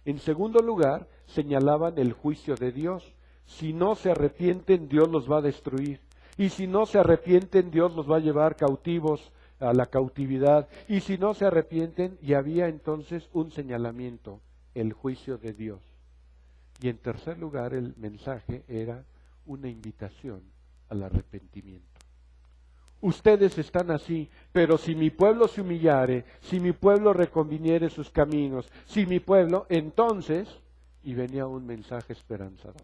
En segundo lugar, señalaban el juicio de Dios. Si no se arrepienten, Dios los va a destruir. Y si no se arrepienten, Dios los va a llevar cautivos a la cautividad. Y si no se arrepienten, y había entonces un señalamiento, el juicio de Dios. Y en tercer lugar, el mensaje era una invitación al arrepentimiento. ustedes están así, pero si mi pueblo se humillare, si mi pueblo reconviniere sus caminos, si mi pueblo, entonces, y venía un mensaje esperanzador.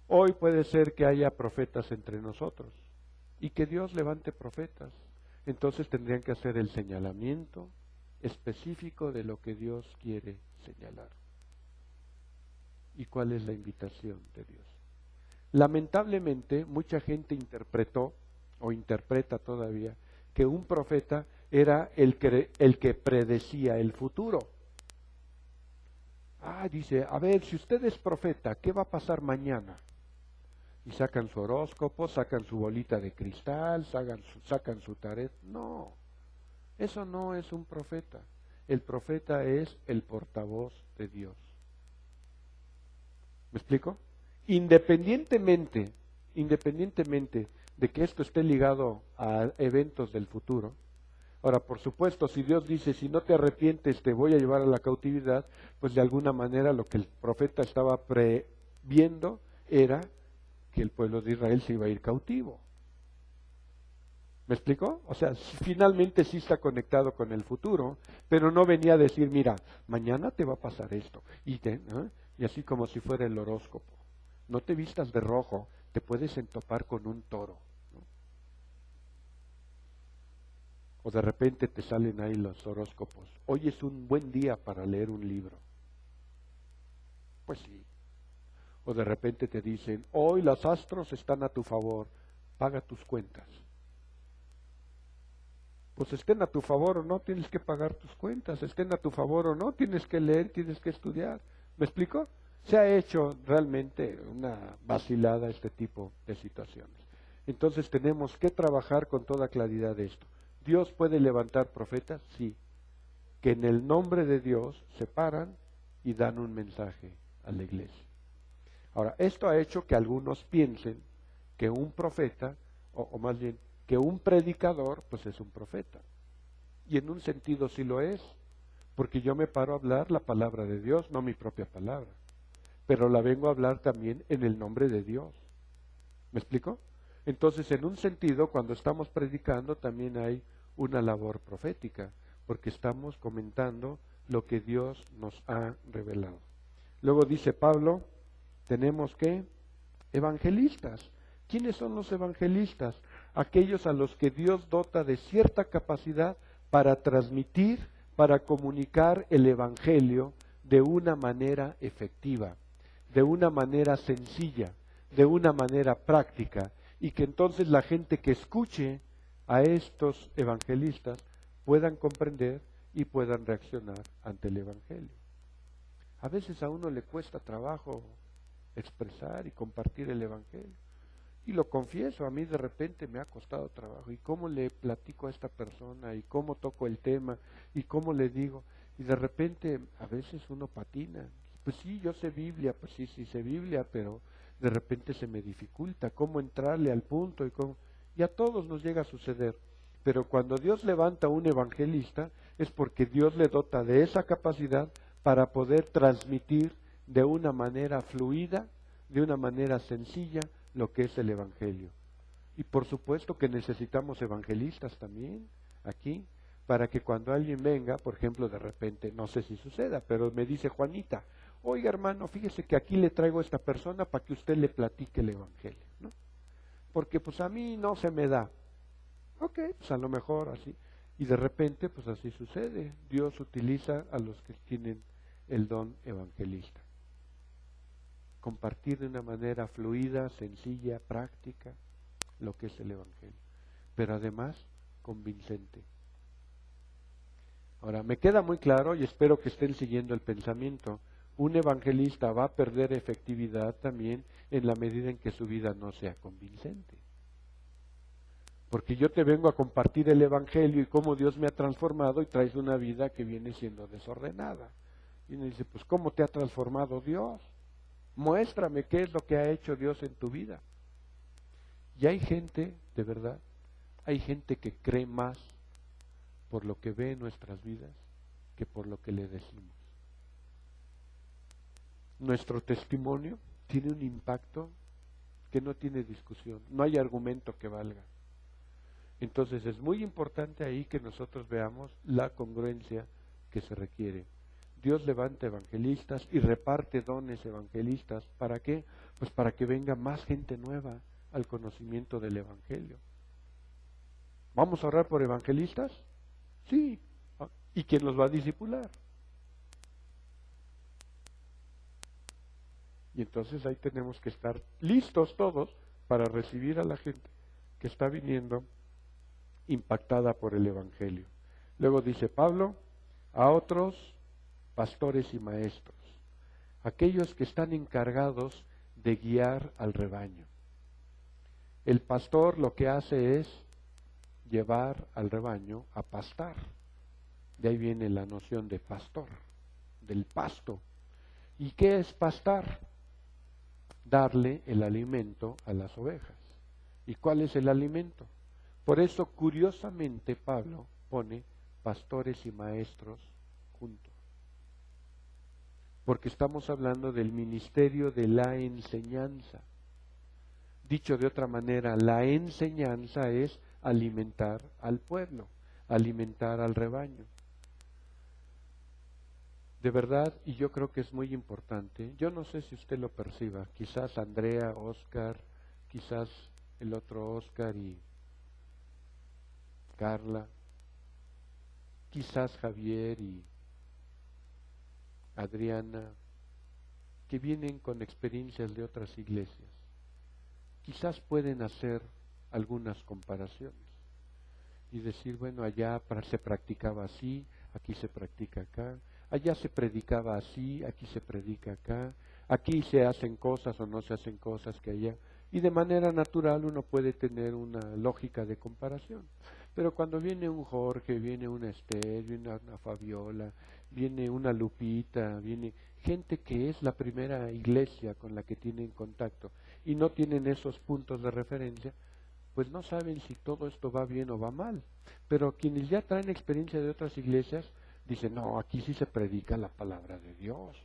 Hoy puede ser que haya profetas entre nosotros y que Dios levante profetas. Entonces tendrían que hacer el señalamiento específico de lo que Dios quiere señalar. ¿Y cuál es la invitación de Dios? Lamentablemente, mucha gente interpretó, o interpreta todavía, que un profeta era el que predecía el futuro. Dice, a ver, si usted es profeta, ¿qué va a pasar mañana? Y sacan su horóscopo, sacan su bolita de cristal, sacan su tarot. No, eso no es un profeta. El profeta es el portavoz de Dios. ¿Me explico? Independientemente de que esto esté ligado a eventos del futuro. Ahora, por supuesto, si Dios dice, si no te arrepientes te voy a llevar a la cautividad, pues de alguna manera lo que el profeta estaba previendo era que el pueblo de Israel se iba a ir cautivo. ¿Me explico? O sea, finalmente sí está conectado con el futuro, pero no venía a decir, mira, mañana te va a pasar esto. Y así como si fuera el horóscopo. No te vistas de rojo, te puedes entopar con un toro. ¿No? O de repente te salen ahí los horóscopos. Hoy es un buen día para leer un libro. Pues sí. O de repente te dicen, hoy los astros están a tu favor, paga tus cuentas. Pues estén a tu favor o no, tienes que pagar tus cuentas. Estén a tu favor o no, tienes que leer, tienes que estudiar. ¿Me explico? Se ha hecho realmente una vacilada este tipo de situaciones. Entonces tenemos que trabajar con toda claridad esto. ¿Dios puede levantar profetas? Sí. Que en el nombre de Dios se paran y dan un mensaje a la iglesia. Ahora, esto ha hecho que algunos piensen que un profeta, o más bien, que un predicador, pues es un profeta. Y en un sentido sí lo es, porque yo me paro a hablar la palabra de Dios, no mi propia palabra. Pero la vengo a hablar también en el nombre de Dios. ¿Me explico? Entonces, en un sentido, cuando estamos predicando, también hay una labor profética, porque estamos comentando lo que Dios nos ha revelado. Luego dice Pablo, tenemos que evangelistas. ¿Quiénes son los evangelistas? Aquellos a los que Dios dota de cierta capacidad para transmitir, para comunicar el evangelio de una manera efectiva, de una manera sencilla, de una manera práctica, y que entonces la gente que escuche a estos evangelistas puedan comprender y puedan reaccionar ante el evangelio. A veces a uno le cuesta trabajo expresar y compartir el evangelio. Y lo confieso, a mí de repente me ha costado trabajo. ¿Y cómo le platico a esta persona? ¿Y cómo toco el tema? ¿Y cómo le digo? Y de repente a veces uno patina. Pues sí, yo sé Biblia, pues sí sé Biblia, pero de repente se me dificulta cómo entrarle al punto y a todos nos llega a suceder. Pero cuando Dios levanta un evangelista es porque Dios le dota de esa capacidad para poder transmitir de una manera fluida, de una manera sencilla, lo que es el evangelio. Y por supuesto que necesitamos evangelistas también aquí, para que cuando alguien venga, por ejemplo, de repente, no sé si suceda, pero me dice Juanita, oiga hermano, fíjese que aquí le traigo a esta persona para que usted le platique el evangelio, ¿no? Porque pues a mí no se me da. Ok, pues a lo mejor así. Y de repente, pues así sucede. Dios utiliza a los que tienen el don evangelista. Compartir de una manera fluida, sencilla, práctica, lo que es el evangelio. Pero además, convincente. Ahora, me queda muy claro y espero que estén siguiendo el pensamiento. Un evangelista va a perder efectividad también en la medida en que su vida no sea convincente. Porque yo te vengo a compartir el evangelio y cómo Dios me ha transformado y traes una vida que viene siendo desordenada. Y uno dice, pues ¿cómo te ha transformado Dios? Muéstrame qué es lo que ha hecho Dios en tu vida. Y hay gente, de verdad, hay gente que cree más por lo que ve en nuestras vidas que por lo que le decimos. Nuestro testimonio tiene un impacto que no tiene discusión, no hay argumento que valga. Entonces es muy importante ahí que nosotros veamos la congruencia que se requiere. Dios levanta evangelistas y reparte dones evangelistas. ¿Para qué? Pues para que venga más gente nueva al conocimiento del Evangelio. ¿Vamos a orar por evangelistas? Sí. ¿Y quién los va a discipular? Y entonces ahí tenemos que estar listos todos para recibir a la gente que está viniendo impactada por el Evangelio. Luego dice Pablo, a otros pastores y maestros, aquellos que están encargados de guiar al rebaño. El pastor lo que hace es llevar al rebaño a pastar. De ahí viene la noción de pastor, del pasto. ¿Y qué es pastar? Darle el alimento a las ovejas. ¿Y cuál es el alimento? Por eso, curiosamente, Pablo pone pastores y maestros juntos. Porque estamos hablando del ministerio de la enseñanza. Dicho de otra manera, la enseñanza es alimentar al pueblo, alimentar al rebaño. De verdad, y yo creo que es muy importante, yo no sé si usted lo perciba, quizás Andrea, Oscar, quizás el otro Oscar y Carla, quizás Javier y Adriana, que vienen con experiencias de otras iglesias, quizás pueden hacer algunas comparaciones y decir, bueno, allá se practicaba así, aquí se practica acá, allá se predicaba así, aquí se predica acá, aquí se hacen cosas o no se hacen cosas que allá. Y de manera natural uno puede tener una lógica de comparación. Pero cuando viene un Jorge, viene una Esther, viene una Fabiola, viene una Lupita, viene gente que es la primera iglesia con la que tienen contacto y no tienen esos puntos de referencia, pues no saben si todo esto va bien o va mal. Pero quienes ya traen experiencia de otras iglesias, dicen, no, aquí sí se predica la palabra de Dios,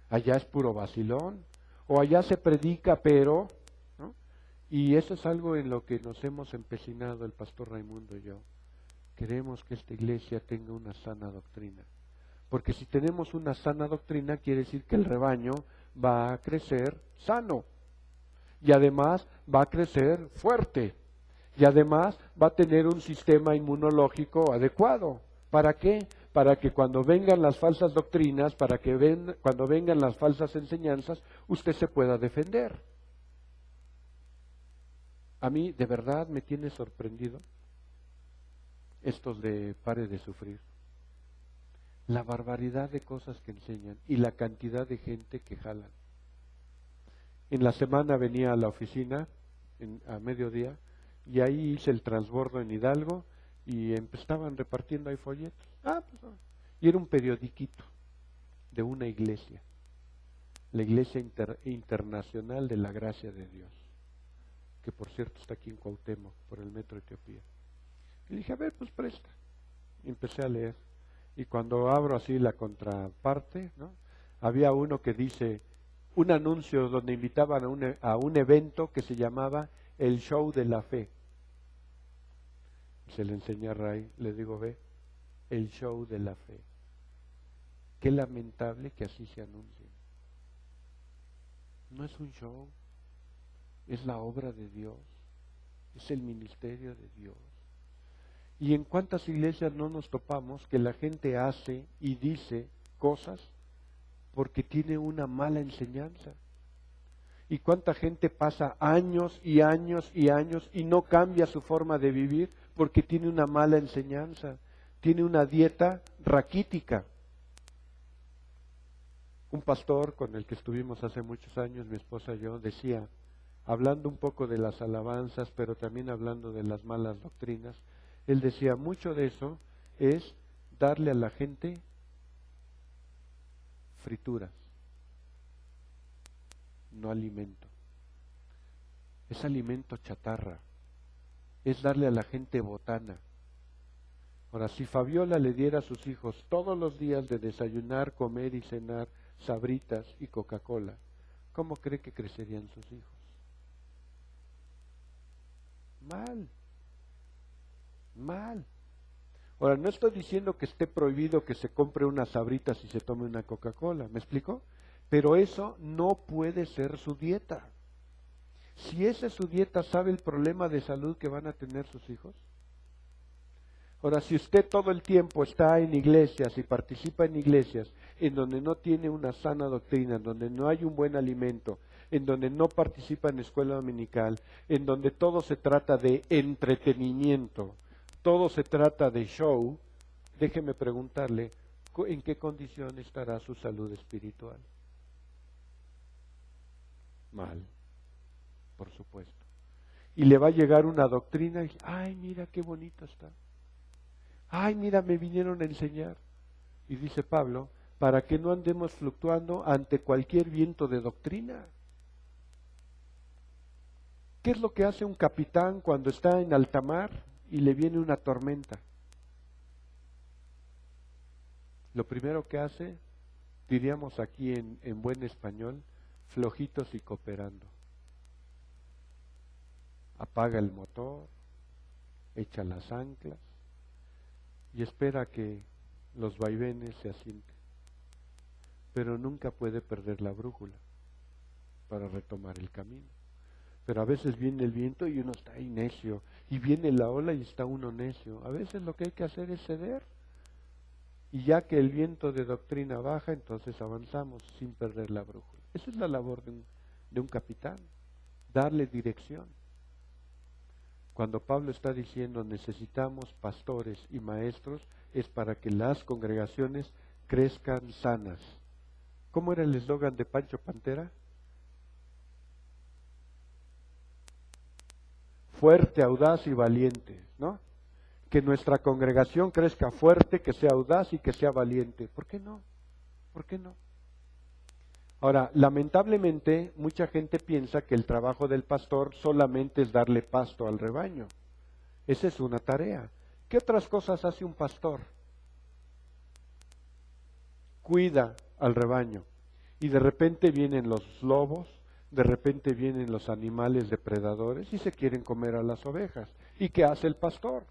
allá es puro vacilón, o allá se predica pero, ¿no? Y eso es algo en lo que nos hemos empecinado el pastor Raimundo y yo. Queremos que esta iglesia tenga una sana doctrina, porque si tenemos una sana doctrina quiere decir que el rebaño va a crecer sano, y además va a crecer fuerte, y además va a tener un sistema inmunológico adecuado. ¿Para qué? Para que cuando vengan las falsas doctrinas, cuando vengan las falsas enseñanzas, usted se pueda defender. A mí de verdad me tiene sorprendido estos de Pare de Sufrir. La barbaridad de cosas que enseñan y la cantidad de gente que jalan. En la semana venía a la oficina a mediodía y ahí hice el transbordo en Hidalgo y estaban repartiendo ahí folletos. Y era un periodiquito de una iglesia, la Iglesia Internacional de la Gracia de Dios, que por cierto está aquí en Cuauhtémoc, por el Metro Etiopía. Y dije, a ver, pues presta. Y empecé a leer. Y cuando abro así la contraparte, ¿no? Había uno que dice, un anuncio donde invitaban a un evento que se llamaba El Show de la Fe. Se le enseñé a Ray, le digo, ve, el show de la fe. Qué lamentable que así se anuncie. No es un show, es la obra de Dios, es el ministerio de Dios. ¿Y en cuántas iglesias no nos topamos que la gente hace y dice cosas porque tiene una mala enseñanza? ¿Y cuánta gente pasa años y años y años y no cambia su forma de vivir porque tiene una mala enseñanza? Tiene una dieta raquítica. Un pastor con el que estuvimos hace muchos años, mi esposa y yo, decía, hablando un poco de las alabanzas, pero también hablando de las malas doctrinas, él decía, mucho de eso es darle a la gente frituras, no alimento. Es alimento chatarra, es darle a la gente botana. Ahora, si Fabiola le diera a sus hijos todos los días de desayunar, comer y cenar Sabritas y Coca-Cola, ¿cómo cree que crecerían sus hijos? Mal. Mal. Ahora, no estoy diciendo que esté prohibido que se compre unas Sabritas y se tome una Coca-Cola, ¿me explico? Pero eso no puede ser su dieta. Si esa es su dieta, ¿sabe el problema de salud que van a tener sus hijos? Ahora, si usted todo el tiempo está en iglesias y participa en iglesias en donde no tiene una sana doctrina, en donde no hay un buen alimento, en donde no participa en escuela dominical, en donde todo se trata de entretenimiento, todo se trata de show, déjeme preguntarle, ¿en qué condición estará su salud espiritual? Mal, por supuesto. Y le va a llegar una doctrina y, ay, mira qué bonito está. Ay, mira, me vinieron a enseñar. Y dice Pablo, para que no andemos fluctuando ante cualquier viento de doctrina. ¿Qué es lo que hace un capitán cuando está en alta mar y le viene una tormenta? Lo primero que hace, diríamos aquí en buen español, flojitos y cooperando. Apaga el motor, echa las anclas y espera que los vaivenes se asienten. Pero nunca puede perder la brújula para retomar el camino. Pero a veces viene el viento y uno está ahí necio, y viene la ola y está uno necio. A veces lo que hay que hacer es ceder. Y ya que el viento de doctrina baja, entonces avanzamos sin perder la brújula. Esa es la labor de un capitán, darle dirección. Cuando Pablo está diciendo necesitamos pastores y maestros, es para que las congregaciones crezcan sanas. ¿Cómo era el eslogan de Pancho Pantera? Fuerte, audaz y valiente, ¿no? Que nuestra congregación crezca fuerte, que sea audaz y que sea valiente. ¿Por qué no? ¿Por qué no? Ahora, lamentablemente, mucha gente piensa que el trabajo del pastor solamente es darle pasto al rebaño. Esa es una tarea. ¿Qué otras cosas hace un pastor? Cuida al rebaño. Y de repente vienen los lobos, de repente vienen los animales depredadores y se quieren comer a las ovejas. ¿Y qué hace el pastor?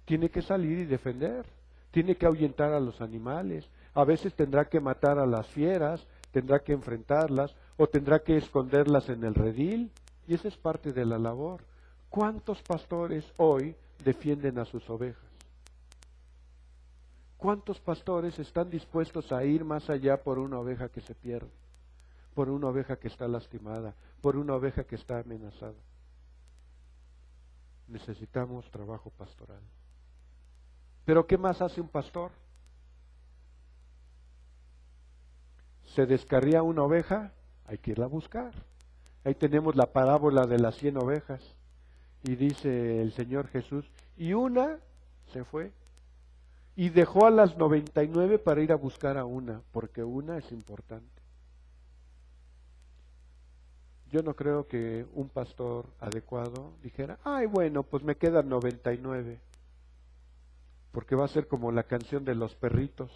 Tiene que salir y defender. Tiene que ahuyentar a los animales. A veces tendrá que matar a las fieras, tendrá que enfrentarlas o tendrá que esconderlas en el redil, y esa es parte de la labor. ¿Cuántos pastores hoy defienden a sus ovejas? ¿Cuántos pastores están dispuestos a ir más allá por una oveja que se pierde, por una oveja que está lastimada, por una oveja que está amenazada? Necesitamos trabajo pastoral. ¿Pero qué más hace un pastor? Se descarría una oveja, hay que irla a buscar. Ahí tenemos la parábola de las 100 ovejas. Y dice el Señor Jesús, y una se fue. Y dejó a las 99 para ir a buscar a una, porque una es importante. Yo no creo que un pastor adecuado dijera, ay bueno, pues me quedan 99. Porque va a ser como la canción de los perritos,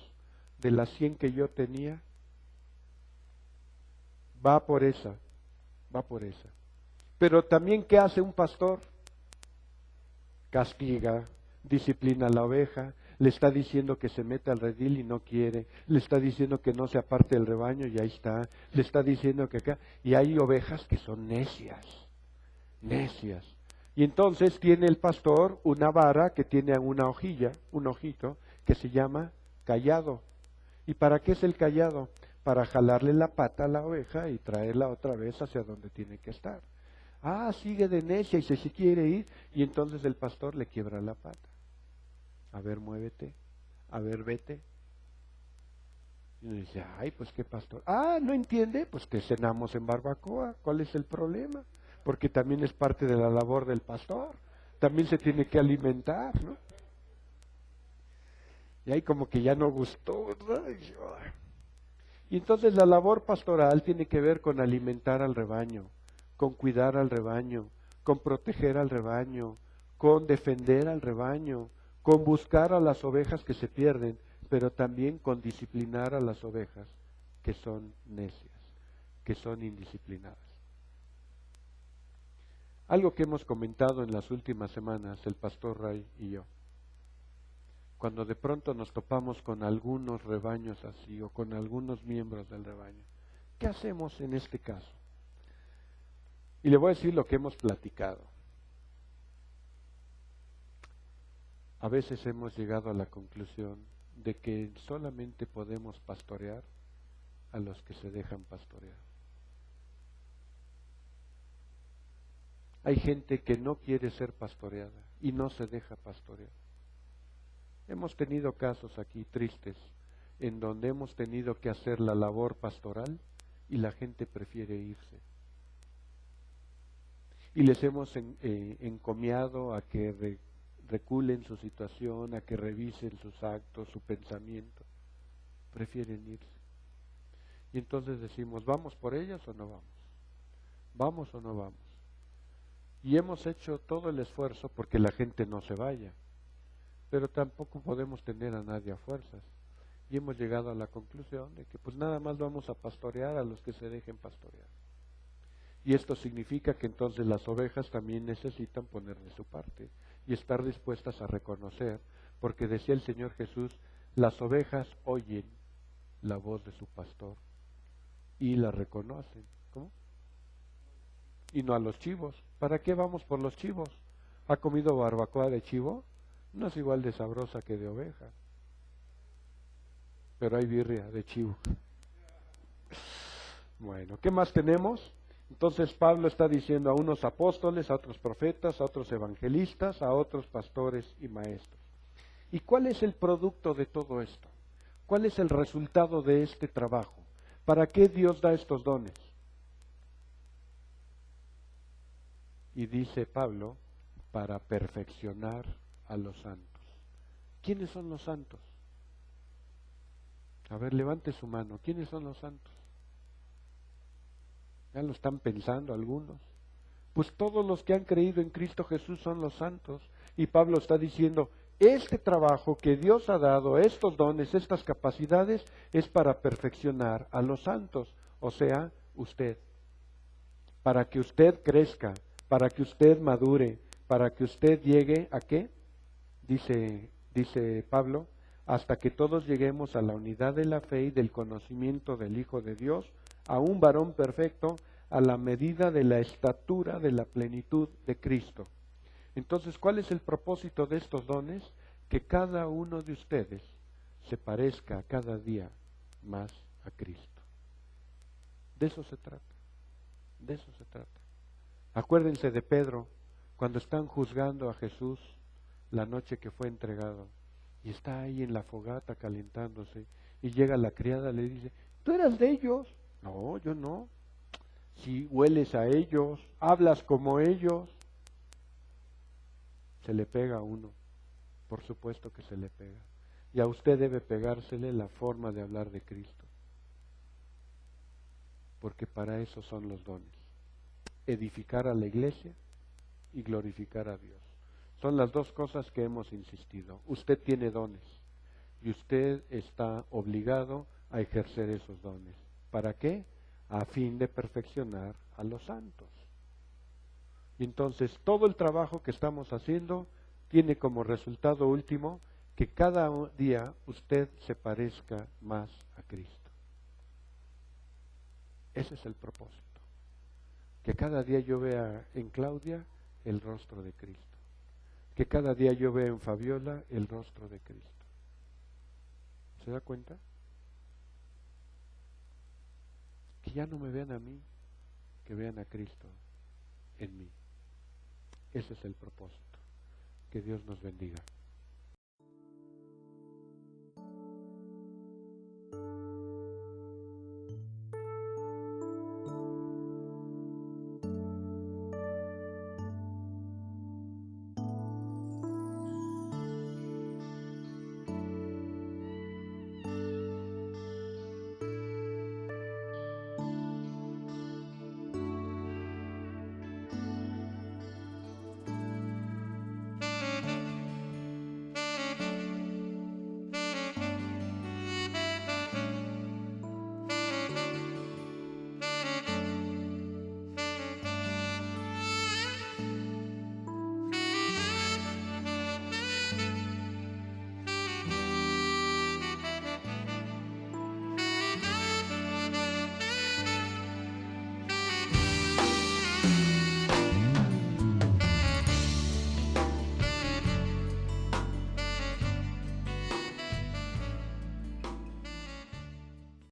de las 100 que yo tenía. Va por esa. Pero también, ¿qué hace un pastor? Castiga, disciplina a la oveja, le está diciendo que se meta al redil y no quiere, le está diciendo que no se aparte del rebaño y ahí está, le está diciendo que acá, y hay ovejas que son necias. Y entonces tiene el pastor una vara que tiene una hojilla, un ojito, que se llama cayado. ¿Y para qué es el cayado? Para jalarle la pata a la oveja y traerla otra vez hacia donde tiene que estar. Ah, sigue de necia y se quiere ir, y entonces el pastor le quiebra la pata. A ver, muévete, a ver, vete. Y uno dice, ay, pues qué pastor. Ah, ¿no entiende? Pues que cenamos en barbacoa. ¿Cuál es el problema? Porque también es parte de la labor del pastor. También se tiene que alimentar, ¿no? Y ahí como que ya no gustó, ¿verdad? Y entonces la labor pastoral tiene que ver con alimentar al rebaño, con cuidar al rebaño, con proteger al rebaño, con defender al rebaño, con buscar a las ovejas que se pierden, pero también con disciplinar a las ovejas que son necias, que son indisciplinadas. Algo que hemos comentado en las últimas semanas, el pastor Ray y yo. Cuando de pronto nos topamos con algunos rebaños así o con algunos miembros del rebaño, ¿qué hacemos en este caso? Y le voy a decir lo que hemos platicado. A veces hemos llegado a la conclusión de que solamente podemos pastorear a los que se dejan pastorear. Hay gente que no quiere ser pastoreada y no se deja pastorear. Hemos tenido casos aquí tristes en donde hemos tenido que hacer la labor pastoral y la gente prefiere irse. Y les hemos encomiado a que reculen su situación, a que revisen sus actos, su pensamiento. Prefieren irse. Y entonces decimos, ¿vamos por ellas o no vamos? ¿Vamos o no vamos? Y hemos hecho todo el esfuerzo porque la gente no se vaya, pero tampoco podemos tener a nadie a fuerzas. Y hemos llegado a la conclusión de que pues nada más vamos a pastorear a los que se dejen pastorear. Y esto significa que entonces las ovejas también necesitan poner de su parte y estar dispuestas a reconocer, porque decía el Señor Jesús, las ovejas oyen la voz de su pastor y la reconocen. ¿Cómo? Y no a los chivos. ¿Para qué vamos por los chivos? ¿Ha comido barbacoa de chivo? No es igual de sabrosa que de oveja. Pero hay birria de chivo. Bueno, ¿qué más tenemos? Entonces Pablo está diciendo a unos apóstoles, a otros profetas, a otros evangelistas, a otros pastores y maestros. ¿Y cuál es el producto de todo esto? ¿Cuál es el resultado de este trabajo? ¿Para qué Dios da estos dones? Y dice Pablo, para perfeccionar a los santos. ¿Quiénes son los santos? A ver, levante su mano. ¿Quiénes son los santos? ¿Ya lo están pensando algunos? Pues todos los que han creído en Cristo Jesús son los santos. Y Pablo está diciendo, este trabajo que Dios ha dado, estos dones, estas capacidades, es para perfeccionar a los santos, o sea, usted. Para que usted crezca, para que usted madure, para que usted llegue a ¿qué? Dice Pablo, hasta que todos lleguemos a la unidad de la fe y del conocimiento del Hijo de Dios, a un varón perfecto, a la medida de la estatura de la plenitud de Cristo. Entonces, ¿cuál es el propósito de estos dones? Que cada uno de ustedes se parezca cada día más a Cristo. De eso se trata. De eso se trata. Acuérdense de Pedro, cuando están juzgando a Jesús la noche que fue entregado, y está ahí en la fogata calentándose, y llega la criada y le dice, ¿tú eras de ellos? No, yo no. Si hueles a ellos, hablas como ellos. Se le pega a uno, por supuesto que se le pega. Y a usted debe pegársele la forma de hablar de Cristo, porque para eso son los dones. Edificar a la iglesia y glorificar a Dios. Son las dos cosas que hemos insistido. Usted tiene dones y usted está obligado a ejercer esos dones. ¿Para qué? A fin de perfeccionar a los santos. Y entonces todo el trabajo que estamos haciendo tiene como resultado último que cada día usted se parezca más a Cristo. Ese es el propósito. Que cada día yo vea en Claudia el rostro de Cristo. Que cada día yo vea en Fabiola el rostro de Cristo. ¿Se da cuenta? Que ya no me vean a mí, que vean a Cristo en mí. Ese es el propósito. Que Dios nos bendiga.